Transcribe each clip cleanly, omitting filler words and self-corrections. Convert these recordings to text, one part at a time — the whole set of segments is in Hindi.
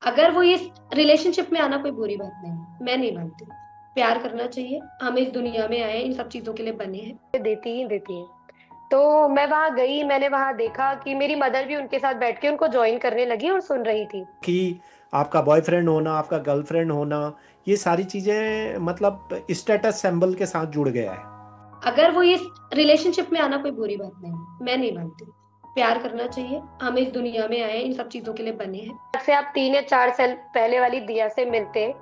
अगर वो इस रिलेशनशिप में आना कोई बुरी बात नहीं है, मैं नहीं मानती। प्यार करना चाहिए। हम इस दुनिया में आए, इन सब चीजों के लिए बने हैं। देती ही देती है। तो मैं वहां गई, मैंने वहां देखा कि मेरी मदर भी उनके साथ बैठ के उनको ज्वाइन करने लगी और सुन रही थी। कि आपका बॉयफ्रेंड होना, आपका गर्लफ्रेंड होना, ये सारी चीजें मतलब स्टेटस सिंबल के साथ जुड़ गया है। अगर वो इस रिलेशनशिप में आना कोई बुरी बात नहीं है, मैं नहीं मानती। प्यार करना चाहिए। हम इस दुनिया में आए, इन सब चीजों के लिए बने हैं। आज से आप 3 या 4 साल पहले वाली दिया से मिलते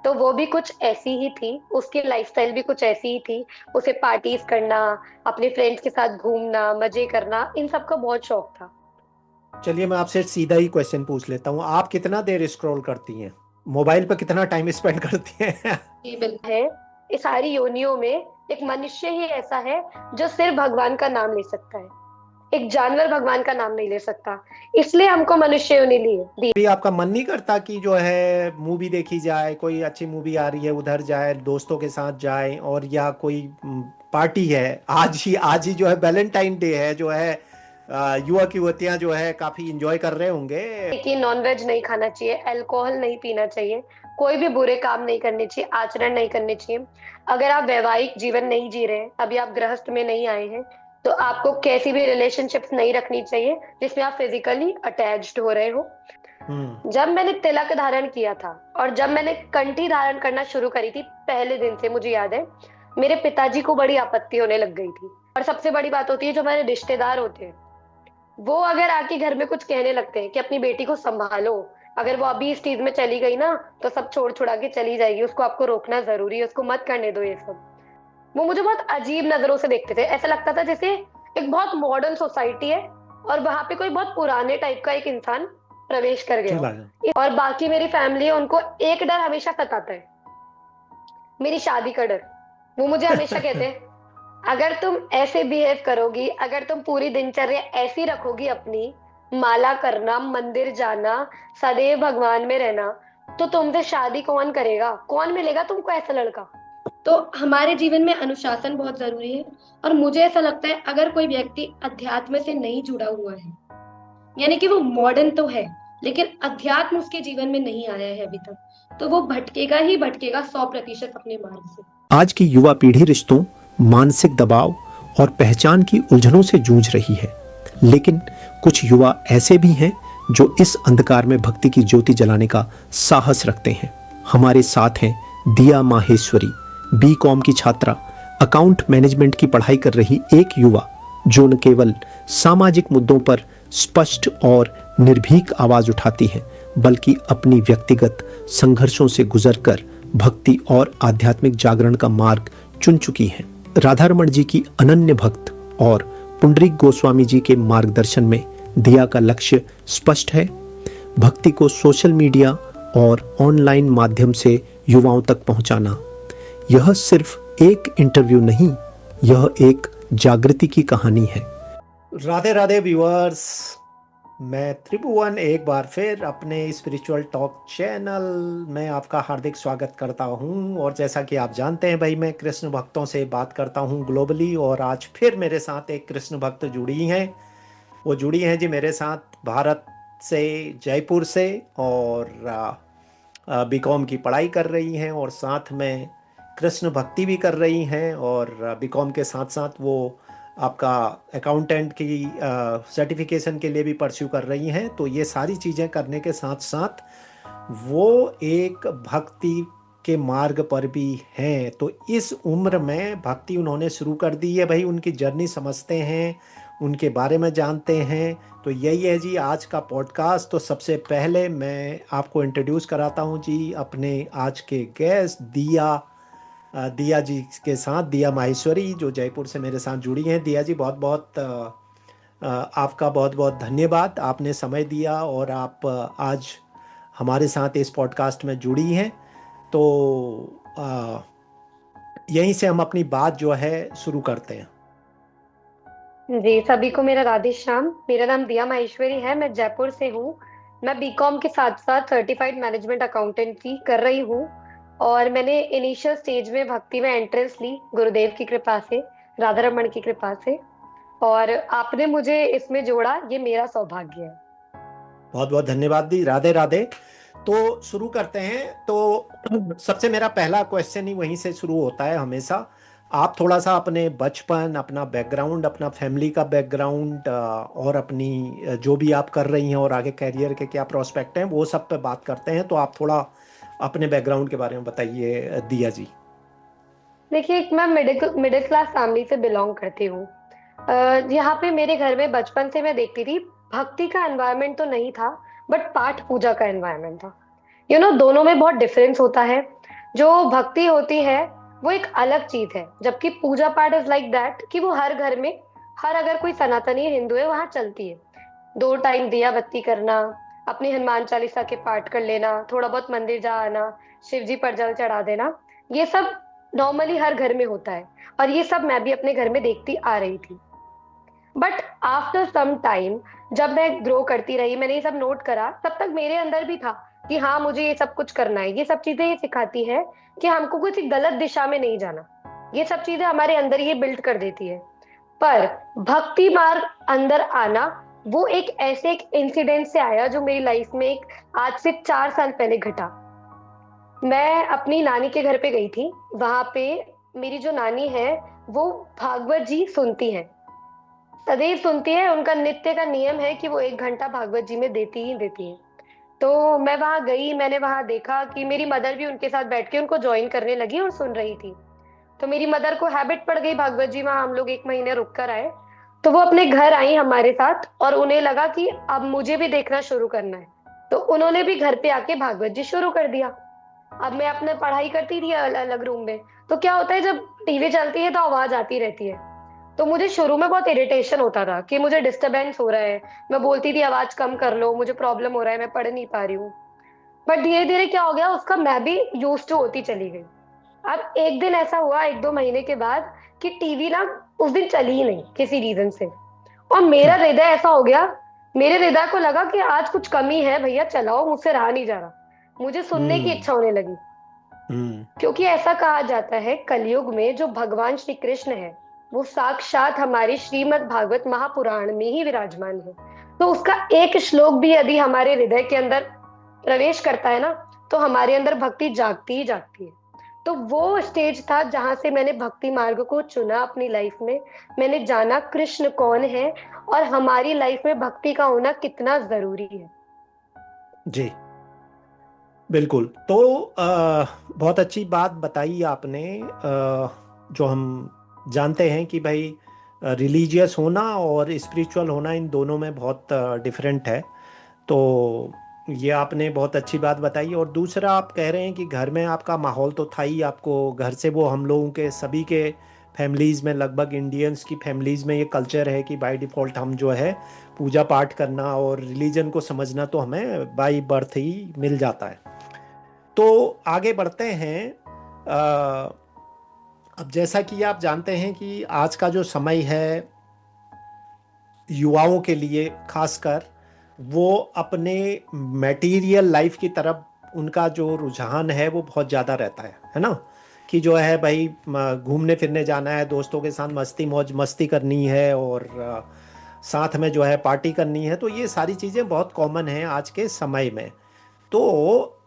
तो वो भी कुछ ऐसी ही थी, उसकी लाइफस्टाइल भी कुछ ऐसी ही थी। उसे पार्टीज करना, अपने फ्रेंड्स के साथ घूमना, मजे करना, इन सब का बहुत शौक था। चलिए मैं आपसे सीधा ही क्वेश्चन पूछ लेता हूँ, आप कितना देर स्क्रॉल करती हैं मोबाइल पर, कितना टाइम स्पेंड करती हैं? जी बिल्कुल। है, इस सारी योनियों में एक मनुष्य ही ऐसा है जो सिर्फ भगवान का नाम ले सकता है। एक जानवर भगवान का नाम नहीं ले सकता, इसलिए हमको मनुष्य योनि दी। भी आपका मन नहीं करता कि जो है मूवी देखी जाए, कोई अच्छी मूवी आ रही है उधर जाए, दोस्तों के साथ जाए, और या कोई पार्टी है, आज ही जो है वैलेंटाइन डे है जो है, युवक युवतियां जो है काफी इंजॉय कर रहे होंगे। कि नॉनवेज नहीं खाना चाहिए, अल्कोहल नहीं पीना चाहिए, कोई भी बुरे काम नहीं करने चाहिए, आचरण नहीं करने चाहिए। अगर आप वैवाहिक जीवन नहीं जी रहे हैं, अभी आप गृहस्थ में नहीं आए हैं, तो आपको कैसी भी रिलेशनशिप्स नहीं रखनी चाहिए जिसमें आप फिजिकली अटैच्ड हो रहे हो। हम्म। जब मैंने तिलक धारण किया था और जब मैंने कंठी धारण करना शुरू करी थी, पहले दिन से मुझे याद है मेरे पिताजी को बड़ी आपत्ति होने लग गई थी। और सबसे बड़ी बात होती है, जो हमारे रिश्तेदार होते हैं वो अगर आके घर में कुछ कहने लगते हैं कि अपनी बेटी को संभालो, अगर वो अभी इस चीज में चली गई ना तो सब छोड़ छुड़ा के चली जाएगी, उसको आपको रोकना जरूरी है, उसको मत करने दो ये सब। वो मुझे बहुत अजीब नजरों से देखते थे, ऐसा लगता था जैसे एक बहुत मॉडर्न सोसाइटी है और वहां पे कोई बहुत पुराने टाइप का एक इंसान प्रवेश कर गया चला हो। गया। और बाकी मेरी फैमिली है, उनको एक डर हमेशा सताता है, मेरी शादी का डर। वो मुझे हमेशा कहते हैं, अगर तुम ऐसे बिहेव करोगी, अगर तुम पूरी दिनचर्या ऐसी रखोगी अपनी, माला करना, मंदिर जाना, सदैव भगवान में रहना, तो तुमसे शादी कौन करेगा, कौन मिलेगा तुमको ऐसा लड़का। तो हमारे जीवन में अनुशासन बहुत जरूरी है। और मुझे ऐसा लगता है, अगर कोई व्यक्ति अध्यात्म से नहीं जुड़ा हुआ है, यानी कि वो मॉडर्न तो है लेकिन अध्यात्म उसके जीवन में नहीं आया है अभी तक, तो वो भटकेगा ही भटकेगा 100% अपने मार्ग से। आज की युवा पीढ़ी रिश्तों, मानसिक दबाव और पहचान की उलझनों से जूझ रही है, लेकिन कुछ युवा ऐसे भी हैं जो इस अंधकार में भक्ति की ज्योति जलाने का साहस रखते हैं। हमारे साथ हैं दिया माहेश्वरी, बी.कॉम की छात्रा, अकाउंट मैनेजमेंट की पढ़ाई कर रही एक युवा जो न केवल सामाजिक मुद्दों पर स्पष्ट और निर्भीक आवाज उठाती है, बल्कि अपनी व्यक्तिगत संघर्षों से गुजरकर भक्ति और आध्यात्मिक जागरण का मार्ग चुन चुकी हैं। राधारमण जी की अनन्य भक्त और पुंडरीक गोस्वामी जी के मार्गदर्शन में दिया का लक्ष्य स्पष्ट है, भक्ति को सोशल मीडिया और ऑनलाइन माध्यम से युवाओं तक पहुंचाना। यह सिर्फ एक इंटरव्यू नहीं, यह एक जागृति की कहानी है। राधे राधे व्यूअर्स, मैं त्रिभुवन एक बार फिर अपने स्पिरिचुअल टॉक चैनल में आपका हार्दिक स्वागत करता हूं। और जैसा कि आप जानते हैं भाई, मैं कृष्ण भक्तों से बात करता हूं ग्लोबली, और आज फिर मेरे साथ एक कृष्ण भक्त जुड़ी हैं। वो जुड़ी हैं जी मेरे साथ भारत से, जयपुर से, और बीकॉम की पढ़ाई कर रही हैं और साथ में कृष्ण भक्ति भी कर रही हैं, और बीकॉम के साथ साथ वो आपका अकाउंटेंट की सर्टिफिकेशन के लिए भी परस्यू कर रही हैं। तो ये सारी चीज़ें करने के साथ साथ वो एक भक्ति के मार्ग पर भी हैं। तो इस उम्र में भक्ति उन्होंने शुरू कर दी है भाई, उनकी जर्नी समझते हैं, उनके बारे में जानते हैं। तो यही है जी आज का पॉडकास्ट। तो सबसे पहले मैं आपको इंट्रोड्यूस कराता हूँ जी अपने आज के गेस्ट दिया जी के साथ, दिया माहेश्वरी जो जयपुर से मेरे साथ जुड़ी हैं। दिया जी बहुत बहुत आपका बहुत बहुत धन्यवाद, आपने समय दिया और आप आज हमारे साथ इस पॉडकास्ट में जुड़ी हैं। तो यहीं से हम अपनी बात जो है शुरू करते हैं। जी, सभी को मेरा राधे श्याम। मेरा नाम दिया माहेश्वरी है, मैं जयपुर से हूँ। मैं बीकॉम के साथ साथ सर्टिफाइड मैनेजमेंट अकाउंटेंसी कर रही हूँ। और मैंने इनिशियल स्टेज में भक्ति में एंट्रेंस ली गुरुदेव की कृपा से, राधा रमन की कृपा से। और आपने मुझे इसमें जोड़ा, ये मेरा सौभाग्य है। बहुत बहुत धन्यवाद दी। राधे राधे। तो शुरू करते हैं। तो सबसे मेरा पहला क्वेश्चन ही वहीं से शुरू होता है हमेशा। आप थोड़ा सा अपने बचपन, अपना बैकग्राउंड, अपना फैमिली का बैकग्राउंड और अपनी जो भी आप कर रही हैं और आगे कैरियर के क्या प्रोस्पेक्ट हैं वो सब पे बात करते हैं। तो आप थोड़ा अपने बैकग्राउंड के बारे में बताइए दिया जी। देखिए, मैं मिडिल मिडिल क्लास फैमिली से बिलोंग करती हूँ। यहाँ पे मेरे घर में बचपन से मैं देखती थी, भक्ति का एनवायरनमेंट तो नहीं था, बट पाठ पूजा का एनवायरनमेंट था। दोनों में बहुत डिफरेंस होता है। जो भक्ति होती है वो एक अलग चीज है, जबकि पूजा पाठ इज लाइक दैट कि वो हर घर में, हर अगर कोई सनातनी हिंदू है वहां चलती है। 2 टाइम दिया बत्ती करना, अपनी हनुमान चालीसा के पाठ कर लेना, थोड़ा बहुत मंदिर जा आना, शिव जी पर जल चढ़ा देना, ये सब नॉर्मली हर घर में होता है। और ये सब मैं भी अपने घर में देखती आ रही थी। बट आफ्टर सम टाइम, जब मैं ग्रो करती रही, मैंने ये सब नोट करा, तब तक मेरे अंदर भी था कि हाँ, मुझे ये सब कुछ करना है। ये सब चीजें ये सिखाती है कि हमको कुछ गलत दिशा में नहीं जाना। ये सब चीजें हमारे अंदर ये बिल्ड कर देती है। पर भक्ति मार्ग अंदर आना, वो एक ऐसे एक इंसिडेंट से आया जो मेरी लाइफ में एक आज से 4 साल पहले घटा। मैं अपनी नानी के घर पे गई थी। वहां पे मेरी जो नानी है वो भागवत जी सुनती है, सदैव सुनती है। उनका नित्य का नियम है कि वो 1 घंटा भागवत जी में देती ही देती है। तो मैं वहां गई, मैंने वहां देखा कि मेरी मदर भी उनके साथ बैठ के उनको ज्वाइन करने लगी और सुन रही थी। तो मेरी मदर को हैबिट पड़ गई भागवत जी, वहां हम लोग 1 महीने रुक कर आए। तो वो अपने घर आई हमारे साथ और उन्हें लगा कि अब मुझे भी देखना शुरू करना है। तो उन्होंने भी घर पे आके भागवत जी शुरू कर दिया। अब मैं अपने पढ़ाई करती थी अलग रूम में। तो क्या होता है, जब टीवी चलती है तो आवाज आती रहती है। तो मुझे शुरू में बहुत इरिटेशन होता था कि मुझे डिस्टरबेंस हो रहा है। मैं बोलती थी आवाज कम कर लो, मुझे प्रॉब्लम हो रहा है, मैं पढ़ नहीं पा रही हूँ। बट धीरे धीरे क्या हो गया, उसका मैं भी यूज टू होती चली गई। अब एक दिन ऐसा हुआ 1-2 महीने के बाद कि टीवी ना उस दिन चली ही नहीं किसी रीजन से। और मेरा हम्म। हृदय ऐसा हो गया, मेरे हृदय को लगा कि आज कुछ कमी है भैया, चलाओ, मुझसे रहा नहीं जा रहा। मुझे सुनने की हम्म। इच्छा होने लगी। हम्म। क्योंकि ऐसा कहा जाता है, कलयुग में जो भगवान श्री कृष्ण है वो साक्षात हमारी श्रीमद् भागवत महापुराण में ही विराजमान है। तो उसका एक श्लोक भी यदि हमारे हृदय के अंदर प्रवेश करता है ना, तो हमारे अंदर भक्ति जागती ही जागती है। तो वो स्टेज था जहां से मैंने भक्ति मार्ग को चुना अपनी लाइफ में। मैंने जाना कृष्ण कौन है और हमारी लाइफ में भक्ति का होना कितना जरूरी है। जी बिल्कुल। तो बहुत अच्छी बात बताई आपने। जो हम जानते हैं कि भाई रिलीजियस होना और स्पिरिचुअल होना इन दोनों में बहुत डिफरेंट है। तो ये आपने बहुत अच्छी बात बताई। और दूसरा, आप कह रहे हैं कि घर में आपका माहौल तो था ही, आपको घर से वो, हम लोगों के सभी के फैमिलीज़ में, लगभग इंडियंस की फैमिलीज़ में ये कल्चर है कि बाय डिफ़ॉल्ट हम जो है पूजा पाठ करना और रिलीजन को समझना तो हमें बाय बर्थ ही मिल जाता है। तो आगे बढ़ते हैं। अ, अब जैसा कि आप जानते हैं कि आज का जो समय है युवाओं के लिए खासकर, वो अपने मटेरियल लाइफ की तरफ उनका जो रुझान है वो बहुत ज़्यादा रहता है ना। कि जो है भाई घूमने फिरने जाना है, दोस्तों के साथ मस्ती मौज मस्ती करनी है और साथ में जो है पार्टी करनी है। तो ये सारी चीज़ें बहुत कॉमन हैं आज के समय में। तो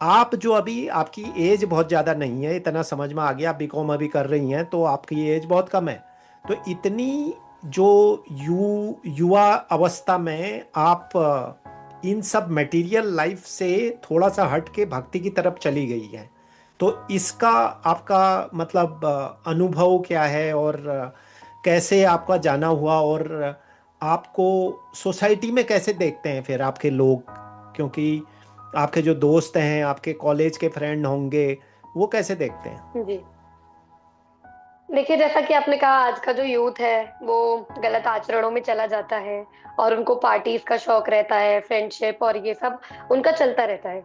आप जो अभी, आपकी एज बहुत ज़्यादा नहीं है, इतना समझ में आ गया, आप बीकॉम अभी कर रही हैं तो आपकी एज बहुत कम है। तो इतनी जो युवा अवस्था में आप इन सब मटेरियल लाइफ से थोड़ा सा हट के भक्ति की तरफ चली गई हैं। तो इसका आपका मतलब अनुभव क्या है और कैसे आपका जाना हुआ, और आपको सोसाइटी में कैसे देखते हैं फिर आपके लोग? क्योंकि आपके जो दोस्त हैं, आपके कॉलेज के फ्रेंड होंगे, वो कैसे देखते हैं? जी, देखिए, जैसा कि आपने कहा, आज का जो यूथ है वो गलत आचरणों में चला जाता है और उनको पार्टीज का शौक रहता है, फ्रेंडशिप और ये सब उनका चलता रहता है।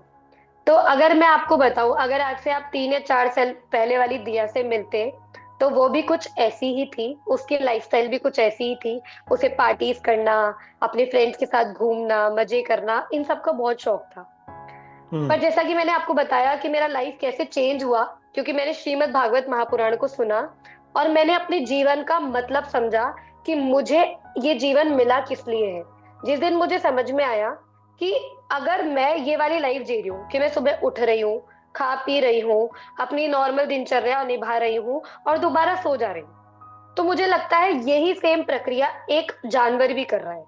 तो अगर मैं आपको बताऊं, अगर आज से आप 3 या 4 साल पहले वाली दिया से मिलते, तो वो भी कुछ ऐसी ही थी, उसकी लाइफस्टाइल भी कुछ ऐसी ही थी। उसे पार्टीज करना, अपने फ्रेंड्स के साथ घूमना, मजे करना, इन सब का बहुत शौक था। पर हम्म। जैसा कि मैंने आपको बताया कि मेरा लाइफ कैसे चेंज हुआ, क्योंकि मैंने श्रीमद् भागवत महापुराण को सुना और मैंने अपने जीवन का मतलब समझा कि मुझे ये जीवन मिला किस लिए है। जिस दिन मुझे समझ में आया कि अगर मैं ये वाली लाइफ जी रही हूँ कि मैं सुबह उठ रही हूँ, खा पी रही हूँ, अपनी नॉर्मल दिनचर्या निभा रही हूँ और दोबारा सो जा रही हूँ, तो मुझे लगता है यही सेम प्रक्रिया एक जानवर भी कर रहा है।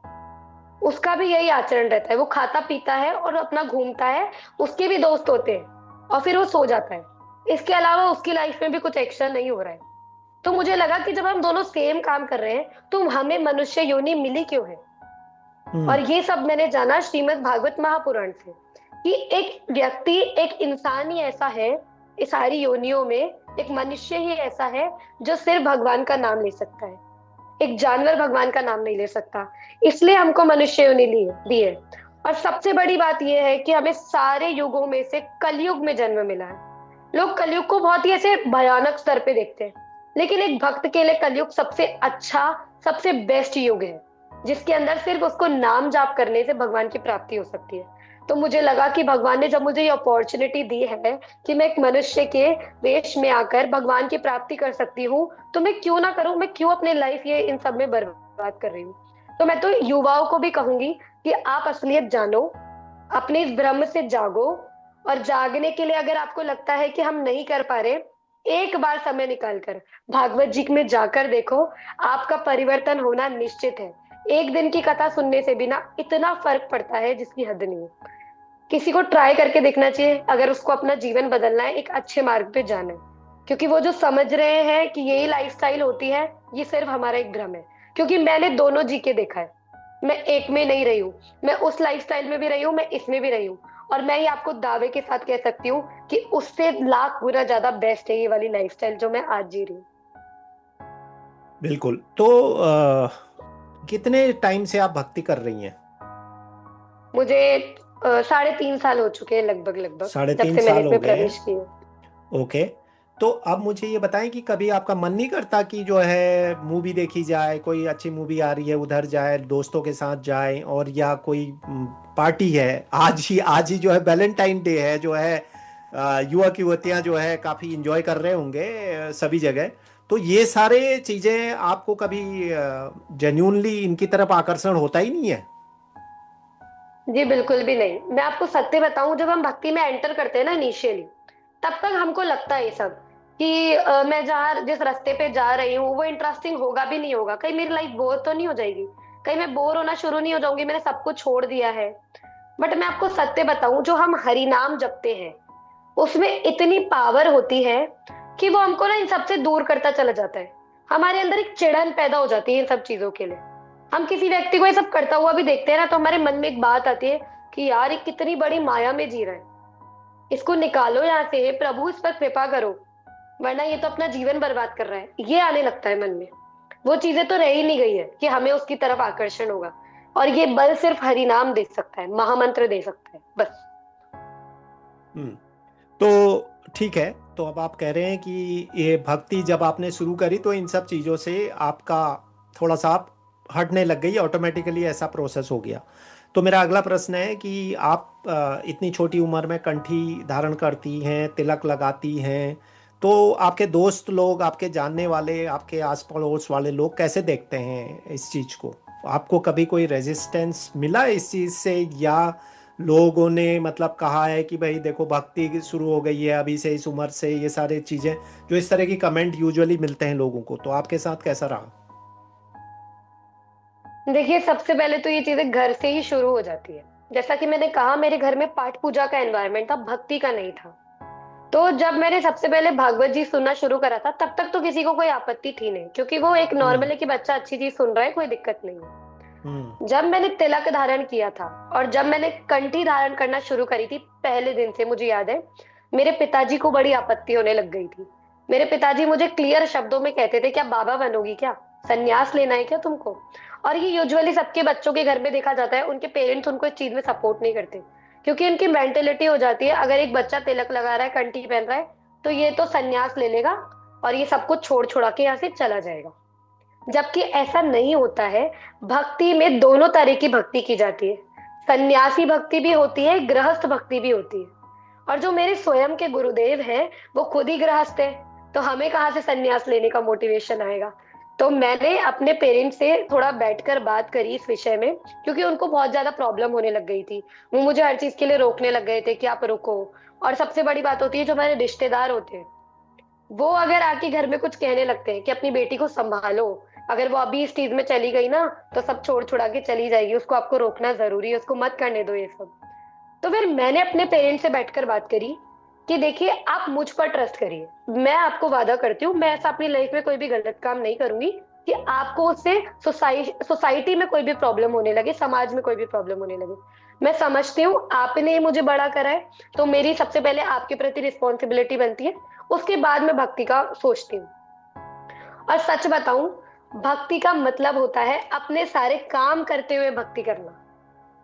उसका भी यही आचरण रहता है, वो खाता पीता है और अपना घूमता है, उसके भी दोस्त होते हैं और फिर वो सो जाता है। इसके अलावा उसकी लाइफ में भी कुछ एक्स्ट्रा नहीं हो रहा है। तो मुझे लगा कि जब हम दोनों सेम काम कर रहे हैं तो हमें मनुष्य योनि मिली क्यों है। और ये सब मैंने जाना श्रीमद् भागवत महापुराण से कि एक व्यक्ति, एक इंसान ही ऐसा है इस सारी योनियों में, एक मनुष्य ही ऐसा है जो सिर्फ भगवान का नाम ले सकता है। एक जानवर भगवान का नाम नहीं ले सकता, इसलिए हमको मनुष्य योनि दी है। और सबसे बड़ी बात यह है कि हमें सारे युगों में से कलयुग में जन्म मिला है। लोग कलयुग को बहुत ही ऐसे भयानक स्तर पे देखते हैं, लेकिन एक भक्त के लिए कलयुग सबसे अच्छा, सबसे बेस्ट युग है, जिसके अंदर सिर्फ उसको नाम जाप करने से भगवान की प्राप्ति हो सकती है। तो मुझे लगा कि भगवान ने जब मुझे ये अपॉर्चुनिटी दी है कि मैं एक मनुष्य के वेश में आकर भगवान की प्राप्ति कर सकती हूँ, तो मैं क्यों ना करूं, मैं क्यों अपने लाइफ ये इन सब में बर्बाद कर रही हूँ। तो मैं तो युवाओं को भी कहूंगी कि आप असलियत जानो, अपने इस भ्रम से जागो, और जागने के लिए अगर आपको लगता है कि हम नहीं कर पा रहे, एक बार समय निकालकर भागवत जी में जाकर देखो, आपका परिवर्तन होना निश्चित है। एक दिन की कथा सुनने से भी ना इतना फर्क पड़ता है जिसकी हद नहीं है। किसी को ट्राई करके देखना चाहिए अगर उसको अपना जीवन बदलना है, एक अच्छे मार्ग पे जाना है। क्योंकि वो जो समझ रहे हैं कि यही लाइफस्टाइल होती है, ये सिर्फ हमारा एक भ्रम है। क्योंकि मैंने दोनों जी के देखा है, मैं एक में नहीं रही हूँ, मैं उस लाइफस्टाइल में भी रही हूँ, मैं इसमें भी रही हूँ। और मैं ये आपको दावे के साथ कह सकती हूँ कि उससे लाख गुना ज्यादा बेस्ट है ये वाली लाइफस्टाइल जो मैं आज जी रही हूँ। बिल्कुल। तो कितने टाइम से आप भक्ति कर रही हैं? मुझे 3.5 साल हो चुके हैं लगभग लगभग, साढ़े जब तीन से मैंने साल हो इसमें गए प्रवेश हैं। किया। ओके। तो अब मुझे ये बताएं कि कभी आपका मन नहीं करता कि जो है मूवी देखी जाए, कोई अच्छी मूवी आ रही है उधर जाए, दोस्तों के साथ जाए, और या कोई पार्टी है, आज ही जो है वैलेंटाइन डे है, जो है युवक युवतियां जो है काफी इंजॉय कर रहे होंगे सभी जगह। तो ये सारे चीजें आपको कभी जेन्यूनली इनकी तरफ आकर्षण होता ही नहीं है? जी बिल्कुल भी नहीं। मैं आपको सत्य बताऊं, जब हम भक्ति में एंटर करते हैं ना इनिशियली, तब तक हमको लगता है ये सब कि मैं जहाँ जिस रास्ते पे जा रही हूँ वो इंटरेस्टिंग होगा भी नहीं होगा, कहीं मेरी लाइफ बोर तो नहीं हो जाएगी, कहीं मैं बोर होना शुरू नहीं हो जाऊंगी, मैंने सब कुछ छोड़ दिया है। बट मैं आपको सत्य बताऊं, जो हम हरि नाम जपते हैं उसमें इतनी पावर होती है कि वो हमको ना इन सबसे दूर करता चला जाता है। हमारे अंदर एक चिड़न पैदा हो जाती है इन सब चीजों के लिए। हम किसी व्यक्ति को ये सब करता हुआ भी देखते हैं ना, तो हमारे मन में एक बात आती है कि यार ये कितनी बड़ी माया में जी रहा है, इसको निकालो यहाँ से, हे प्रभु इस पर कृपा करो, वरना ये तो अपना जीवन बर्बाद कर रहा है। ये आने लगता है मन में। वो चीजें तो रह ही नहीं गई है कि हमें उसकी तरफ आकर्षण होगा। और ये बल सिर्फ हरि नाम दे सकता है, महामंत्र दे सकता है बस। हम्म। तो ठीक है। तो अब आप कह रहे हैं कि ये भक्ति जब आपने शुरू करी तो इन सब चीज़ों से आपका थोड़ा सा आप हटने लग गई, ऑटोमेटिकली ऐसा प्रोसेस हो गया। तो मेरा अगला प्रश्न है कि आप इतनी छोटी उम्र में कंठी धारण करती हैं, तिलक लगाती हैं, तो आपके दोस्त लोग, आपके जानने वाले, आपके आस पड़ोस वाले लोग कैसे देखते हैं इस चीज़ को? आपको कभी कोई रेजिस्टेंस मिला इस चीज़ से, या लोगों ने मतलब कहा है कि भाई देखो भक्ति शुरू हो गई है अभी से, इस उम्र से, ये सारे चीजें, जो इस तरह की कमेंट यूजुअली मिलते हैं लोगों को, तो आपके साथ कैसा रहा? देखिए, सबसे पहले तो ये चीजें घर से ही शुरू हो जाती है। जैसा कि मैंने कहा, मेरे घर में पाठ पूजा का एनवायरनमेंट था, भक्ति का नहीं था। तो जब मैंने सबसे पहले भागवत जी सुनना शुरू करा था, तब तक तो किसी को कोई आपत्ति थी नहीं, क्योंकि वो एक नॉर्मल हम्म। है कि बच्चा अच्छी चीज सुन रहा है, कोई दिक्कत नहीं है। हम्म। जब मैंने तिलक धारण किया था और जब मैंने कंठी धारण करना शुरू करी थी, पहले दिन से मुझे याद है मेरे पिताजी को बड़ी आपत्ति होने लग गई थी। मेरे पिताजी मुझे क्लियर शब्दों में कहते थे, क्या बाबा बनोगी, क्या सन्यास लेना है क्या तुमको। और ये यूजुअली सबके बच्चों के घर में देखा जाता है, उनके पेरेंट्स उनको इस चीज में सपोर्ट नहीं करते, क्योंकि उनकी मेंटेलिटी हो जाती है अगर एक बच्चा तिलक लगा रहा है, कंठी पहन रहा है, तो ये तो सन्यास ले लेगा और ये सब कुछ छोड़ छुड़ा के यहाँ से चला जाएगा। जबकि ऐसा नहीं होता है। भक्ति में दोनों तरह की भक्ति की जाती है। सन्यासी भक्ति भी होती है, गृहस्थ भक्ति भी होती है। और जो मेरे स्वयं के गुरुदेव हैं वो खुद ही गृहस्थ है, तो हमें कहाँ से सन्यास लेने का मोटिवेशन आएगा। तो मैंने अपने पेरेंट्स से थोड़ा बैठकर बात करी इस विषय में, क्योंकि उनको बहुत ज्यादा प्रॉब्लम होने लग गई थी। वो मुझे हर चीज के लिए रोकने लग गए थे कि आप रुको। और सबसे बड़ी बात होती है, जो हमारे रिश्तेदार होते हैं वो अगर आके घर में कुछ कहने लगते हैं कि अपनी बेटी को संभालो, अगर वो अभी इस चीज में चली गई ना तो सब छोड़ छुड़ा के चली जाएगी, उसको आपको रोकना जरूरी है, उसको मत करने दो ये सब। तो फिर मैंने अपने पेरेंट्स से बैठकर बात करी कि देखिए आप मुझ पर ट्रस्ट करिए, मैं आपको वादा करती हूँ मैं ऐसा अपनी लाइफ में कोई भी गलत काम नहीं करूंगी कि आपको उससे सोसाइटी में कोई भी प्रॉब्लम होने लगे, समाज में कोई भी प्रॉब्लम होने लगे। मैं समझती हूँ आपने ही मुझे बड़ा करा है, तो मेरी सबसे पहले आपके प्रति रिस्पॉन्सिबिलिटी बनती है, उसके बाद मैं भक्ति का सोचती हूँ। और सच बताऊं, भक्ति का मतलब होता है अपने सारे काम करते हुए भक्ति करना।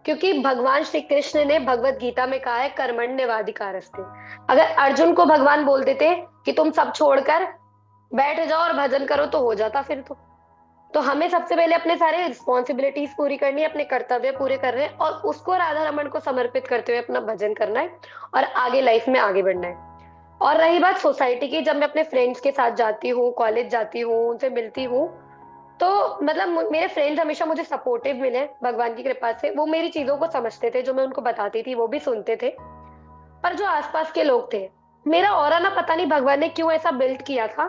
क्योंकि भगवान श्री कृष्ण ने भगवत गीता में कहा है कर्मण्येवाधिकारस्ते। अगर अर्जुन को भगवान बोल देते कि तुम सब छोड़कर बैठ जाओ और भजन करो तो हो जाता फिर तो हमें सबसे पहले अपने सारे रिस्पॉन्सिबिलिटीज पूरी करनी है, अपने कर्तव्य पूरे करने हैं और उसको राधा रमन को समर्पित करते हुए अपना भजन करना है और आगे लाइफ में आगे बढ़ना है। और रही बात सोसाइटी की, जब मैं अपने फ्रेंड्स के साथ जाती हूँ, कॉलेज जाती हूँ, उनसे मिलती हूँ, तो मतलब मेरे फ्रेंड्स हमेशा मुझे सपोर्टिव मिले भगवान की कृपा से। वो मेरी चीजों को समझते थे, जो मैं उनको बताती थी वो भी सुनते थे। पर जो आसपास के लोग थे, मेरा ऑरा ना पता नहीं भगवान ने क्यों ऐसा बिल्ड किया था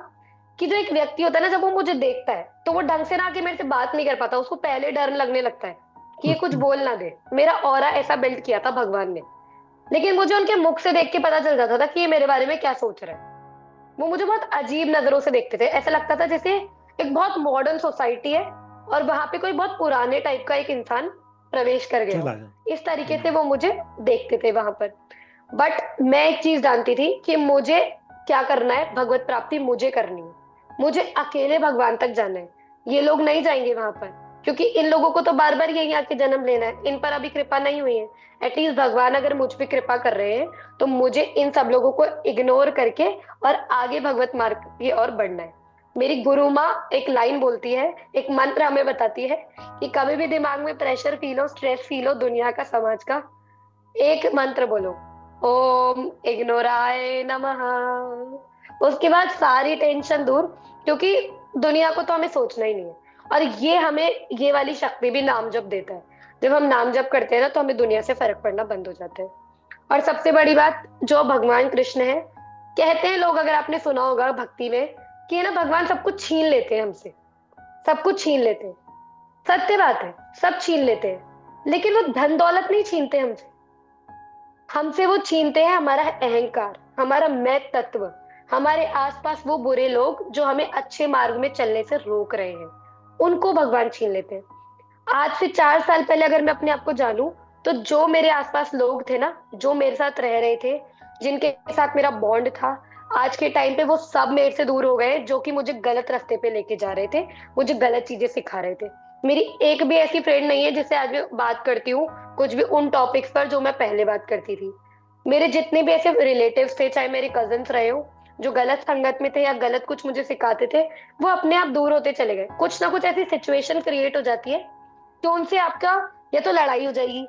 कि जो एक व्यक्ति होता है ना, जब वो मुझे देखता है तो वो ढंग से ना आके मेरे से बात नहीं कर पाता, उसको पहले डर लगने लगता है कि ये कुछ बोल ना दे। मेरा ऑरा ऐसा बिल्ड किया था भगवान ने। लेकिन मुझे उनके मुख से देख के पता चल जाता था कि ये मेरे बारे में क्या सोच रहे हैं। वो मुझे बहुत अजीब नजरों से देखते थे, ऐसा लगता था जैसे एक बहुत मॉडर्न सोसाइटी है और वहां पे कोई बहुत पुराने टाइप का एक इंसान प्रवेश कर गया चला हो, गया। इस तरीके से वो मुझे देखते थे वहां पर। बट मैं एक चीज जानती थी कि मुझे क्या करना है, भगवत प्राप्ति मुझे करनी है, मुझे अकेले भगवान तक जाना है। ये लोग नहीं जाएंगे वहां पर, क्योंकि इन लोगों को तो बार बार यही आके जन्म लेना है, इन पर अभी कृपा नहीं हुई है। एटलीस्ट भगवान अगर मुझ पे कृपा कर रहे हैं तो मुझे इन सब लोगों को इग्नोर करके और आगे भगवत मार्ग की ओर बढ़ना है। मेरी गुरु माँ एक लाइन बोलती है, एक मंत्र हमें बताती है कि कभी भी दिमाग में प्रेशर फील हो, स्ट्रेस फील हो दुनिया का, समाज का, एक मंत्र बोलो, ओम इग्नोराय नमः। उसके बाद सारी टेंशन दूर, क्योंकि दुनिया को तो हमें सोचना ही नहीं है। और ये हमें ये वाली शक्ति भी नाम जप देता है। जब हम नाम जप करते हैं ना तो हमें दुनिया से फर्क पड़ना बंद हो जाता है। और सबसे बड़ी बात, जो भगवान कृष्ण है, कहते हैं लोग, अगर आपने सुना होगा भक्ति में, कि ना भगवान सब कुछ छीन लेते हैं हमसे, सब कुछ छीन लेते हैं। सत्य बात है, सब छीन लेते हैं, लेकिन वो धन दौलत नहीं छीनते हमसे। हमसे वो छीनते हैं हमारा अहंकार, हमारा मैं तत्व, हमारे आसपास वो बुरे लोग जो हमें अच्छे मार्ग में चलने से रोक रहे हैं, उनको भगवान छीन लेते हैं। आज से 4 साल पहले अगर मैं अपने आप को जानूं, तो जो मेरे आसपास लोग थे ना, जो मेरे साथ रह रहे थे, जिनके साथ मेरा बॉन्ड था, आज के टाइम पे वो सब मेरे से दूर हो गए, जो कि मुझे गलत रास्ते पे लेके जा रहे थे, मुझे गलत चीजें सिखा रहे थे। मेरी एक भी ऐसी फ्रेंड नहीं है जिससे आज मैं बात करती हूँ कुछ भी उन टॉपिक्स पर जो मैं पहले बात करती थी। मेरे जितने भी ऐसे रिलेटिव्स थे, चाहे मेरे कजन्स रहे हो, जो गलत संगत में थे या गलत कुछ मुझे सिखाते थे, वो अपने आप दूर होते चले गए। कुछ ना कुछ ऐसी सिचुएशन क्रिएट हो जाती है तो उनसे आपका या तो लड़ाई हो जाएगी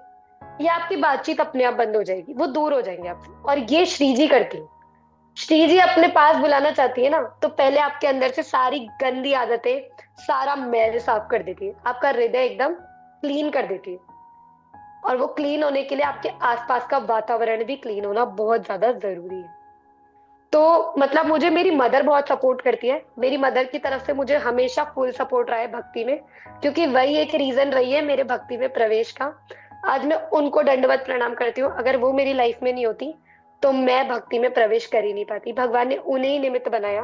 या आपकी बातचीत अपने आप बंद हो जाएगी, वो दूर हो जाएंगे आपसे। और ये श्री जी करती है। श्री जी अपने पास बुलाना चाहती है ना, तो पहले आपके अंदर से सारी गंदी आदतें, सारा मैल साफ कर देती है, आपका हृदय एकदम क्लीन कर देती है। और वो क्लीन होने के लिए आपके आसपास का वातावरण भी क्लीन होना बहुत ज्यादा जरूरी है। तो मतलब मुझे मेरी मदर बहुत सपोर्ट करती है। मेरी मदर की तरफ से मुझे हमेशा फुल सपोर्ट रहा है भक्ति में, क्योंकि वही एक रीजन रही है मेरे भक्ति में प्रवेश का। आज मैं उनको दंडवत प्रणाम करती हूँ। अगर वो मेरी लाइफ में नहीं होती तो मैं भक्ति में प्रवेश कर ही नहीं पाती। भगवान ने उन्हें ही निमित्त बनाया।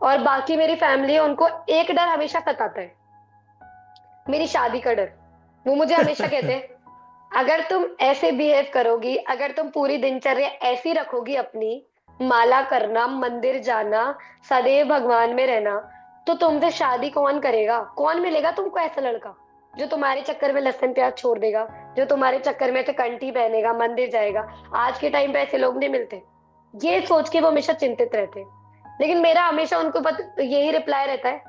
और बाकी मेरी फैमिली है, उनको एक डर हमेशा सताता है, मेरी शादी का डर। वो मुझे हमेशा कहते हैं, अगर तुम ऐसे बिहेव करोगी, अगर तुम पूरी दिनचर्या ऐसी रखोगी अपनी, माला करना, मंदिर जाना, सदैव भगवान में रहना, तो तुमसे शादी कौन करेगा? कौन मिलेगा तुमको ऐसा लड़का जो तुम्हारे चक्कर में लहसुन प्याज छोड़ देगा, जो तुम्हारे चक्कर में तो कंठी पहनेगा, मंदिर जाएगा? आज के टाइम पे ऐसे लोग नहीं मिलते। ये सोच के वो हमेशा चिंतित रहते हैं। लेकिन मेरा हमेशा उनको यही रिप्लाई रहता है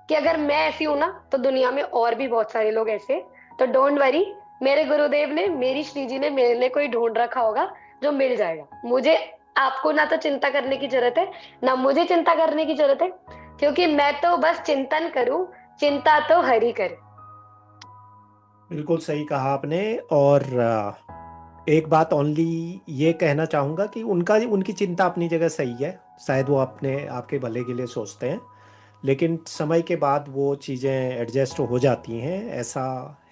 कि अगर मैं ऐसी हूं ना, तो दुनिया में और भी बहुत सारे लोग ऐसे, तो डोंट वरी, मेरे गुरुदेव ने, मेरी श्री जी ने मेरे लिए कोई ढूंढ रखा होगा जो मिल जाएगा। मुझे आपको ना तो चिंता करने की जरूरत है, ना मुझे चिंता करने की जरूरत है। क्योंकि मैं तो बस चिंतन करूं, चिंता तो हरि करे। बिल्कुल सही कहा आपने। और एक बात ओनली ये कहना चाहूँगा कि उनका उनकी चिंता अपनी जगह सही है। शायद वो अपने आपके भले के लिए सोचते हैं, लेकिन समय के बाद वो चीज़ें एडजस्ट हो जाती हैं, ऐसा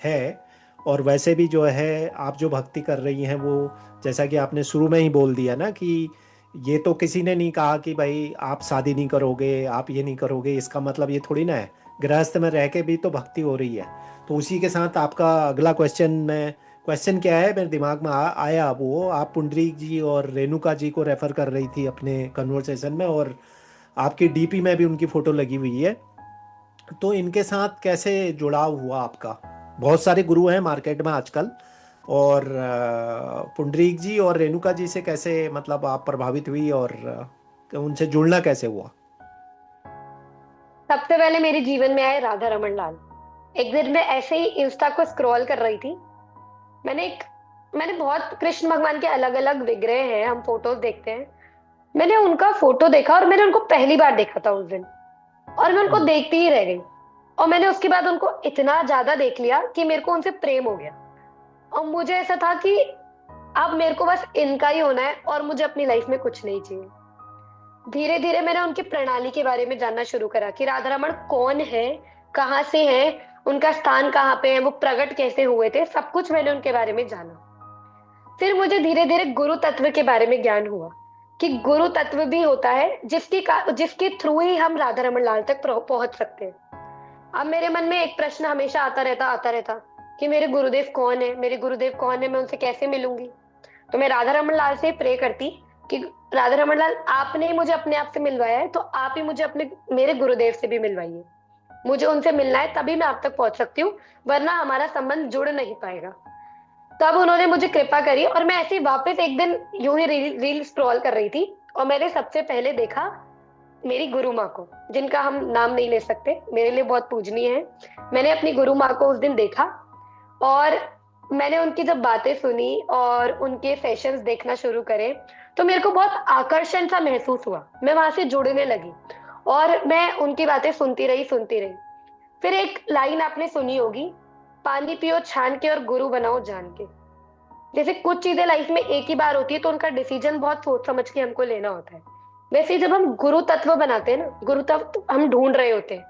है। और वैसे भी जो है, आप जो भक्ति कर रही हैं वो, जैसा कि आपने शुरू में ही बोल दिया ना कि ये तो किसी ने नहीं कहा कि भाई आप शादी नहीं करोगे, आप ये नहीं करोगे, इसका मतलब ये थोड़ी ना है। गृहस्थ में रह के भी तो भक्ति हो रही है। तो उसी के साथ आपका अगला क्वेश्चन क्या है, मेरे दिमाग में आया वो, आप पुंडरीक जी और रेणुका जी को रेफर कर रही थी अपने कन्वर्सेशन में, और आपकी डीपी में भी उनकी फोटो लगी हुई है। तो इनके साथ कैसे जुड़ाव हुआ आपका? बहुत सारे गुरु हैं मार्केट में आजकल, और पुंडरीक जी और रेणुका जी से कैसे मतलब आप प्रभावित हुई, और उनसे जुड़ना कैसे हुआ? सबसे पहले मेरे जीवन में आए राधा रमन लाल। एक दिन मैं ऐसे ही इंस्टा को स्क्रॉल कर रही थी। मैंने एक मैंने बहुत कृष्ण भगवान के अलग अलग विग्रह हैं, हम फोटोज देखते हैं। मैंने उनका फोटो देखा और मैंने उनको पहली बार देखा था उस दिन, और मैं उनको हम्म। देखती ही रह गई। और मैंने उसके बाद उनको इतना ज्यादा देख लिया कि मेरे को उनसे प्रेम हो गया। और मुझे ऐसा था कि अब मेरे को बस इनका ही होना है और मुझे अपनी लाइफ में कुछ नहीं चाहिए। धीरे धीरे मैंने उनकी प्रणाली के बारे में जानना शुरू करा कि राधा रमण कौन है, कहाँ से है, उनका स्थान कहाँ पे है, वो प्रकट कैसे हुए थे, सब कुछ मैंने उनके बारे में जाना। फिर मुझे धीरे धीरे गुरु तत्व के बारे में ज्ञान हुआ कि गुरु तत्व भी होता है जिसके थ्रू ही हम राधा रमन लाल तक पहुंच सकते हैं। अब मेरे मन में एक प्रश्न हमेशा आता रहता कि मेरे गुरुदेव कौन है, मेरे गुरुदेव कौन है, मैं उनसे कैसे मिलूंगी। तो मैं राधा रमन लाल से प्रे करती कि राधा रमन लाल, आपने ही मुझे अपने आप से मिलवाया है, तो आप ही मुझे अपने मेरे गुरुदेव से भी मिलवाइए। मुझे उनसे मिलना है, तभी मैं आप तक पहुंच सकती हूँ, वरना हमारा संबंध जुड़ नहीं पाएगा। तब उन्होंने मुझे कृपा करी और मैं ऐसे ही वापस एक दिन यूं ही रील स्क्रॉल कर रही थी, और मैंने सबसे पहले देखा मेरी गुरु माँ को, जिनका हम नाम नहीं ले सकते, मेरे लिए बहुत पूजनीय है। मैंने अपनी गुरु माँ को उस दिन देखा, और मैंने उनकी जब बातें सुनी और उनके सेशंस देखना शुरू करे, तो मेरे को बहुत आकर्षण सा महसूस हुआ। मैं वहां से जुड़ने लगी और मैं उनकी बातें सुनती रही। फिर एक लाइन आपने सुनी होगी, पानी पियो छान के और गुरु बनाओ जान के। जैसे कुछ चीजें लाइफ में एक ही बार होती है, तो उनका डिसीजन बहुत सोच समझ के हमको लेना होता है। वैसे ही जब हम गुरु तत्व बनाते हैं ना, गुरु तत्व हम ढूंढ रहे होते हैं,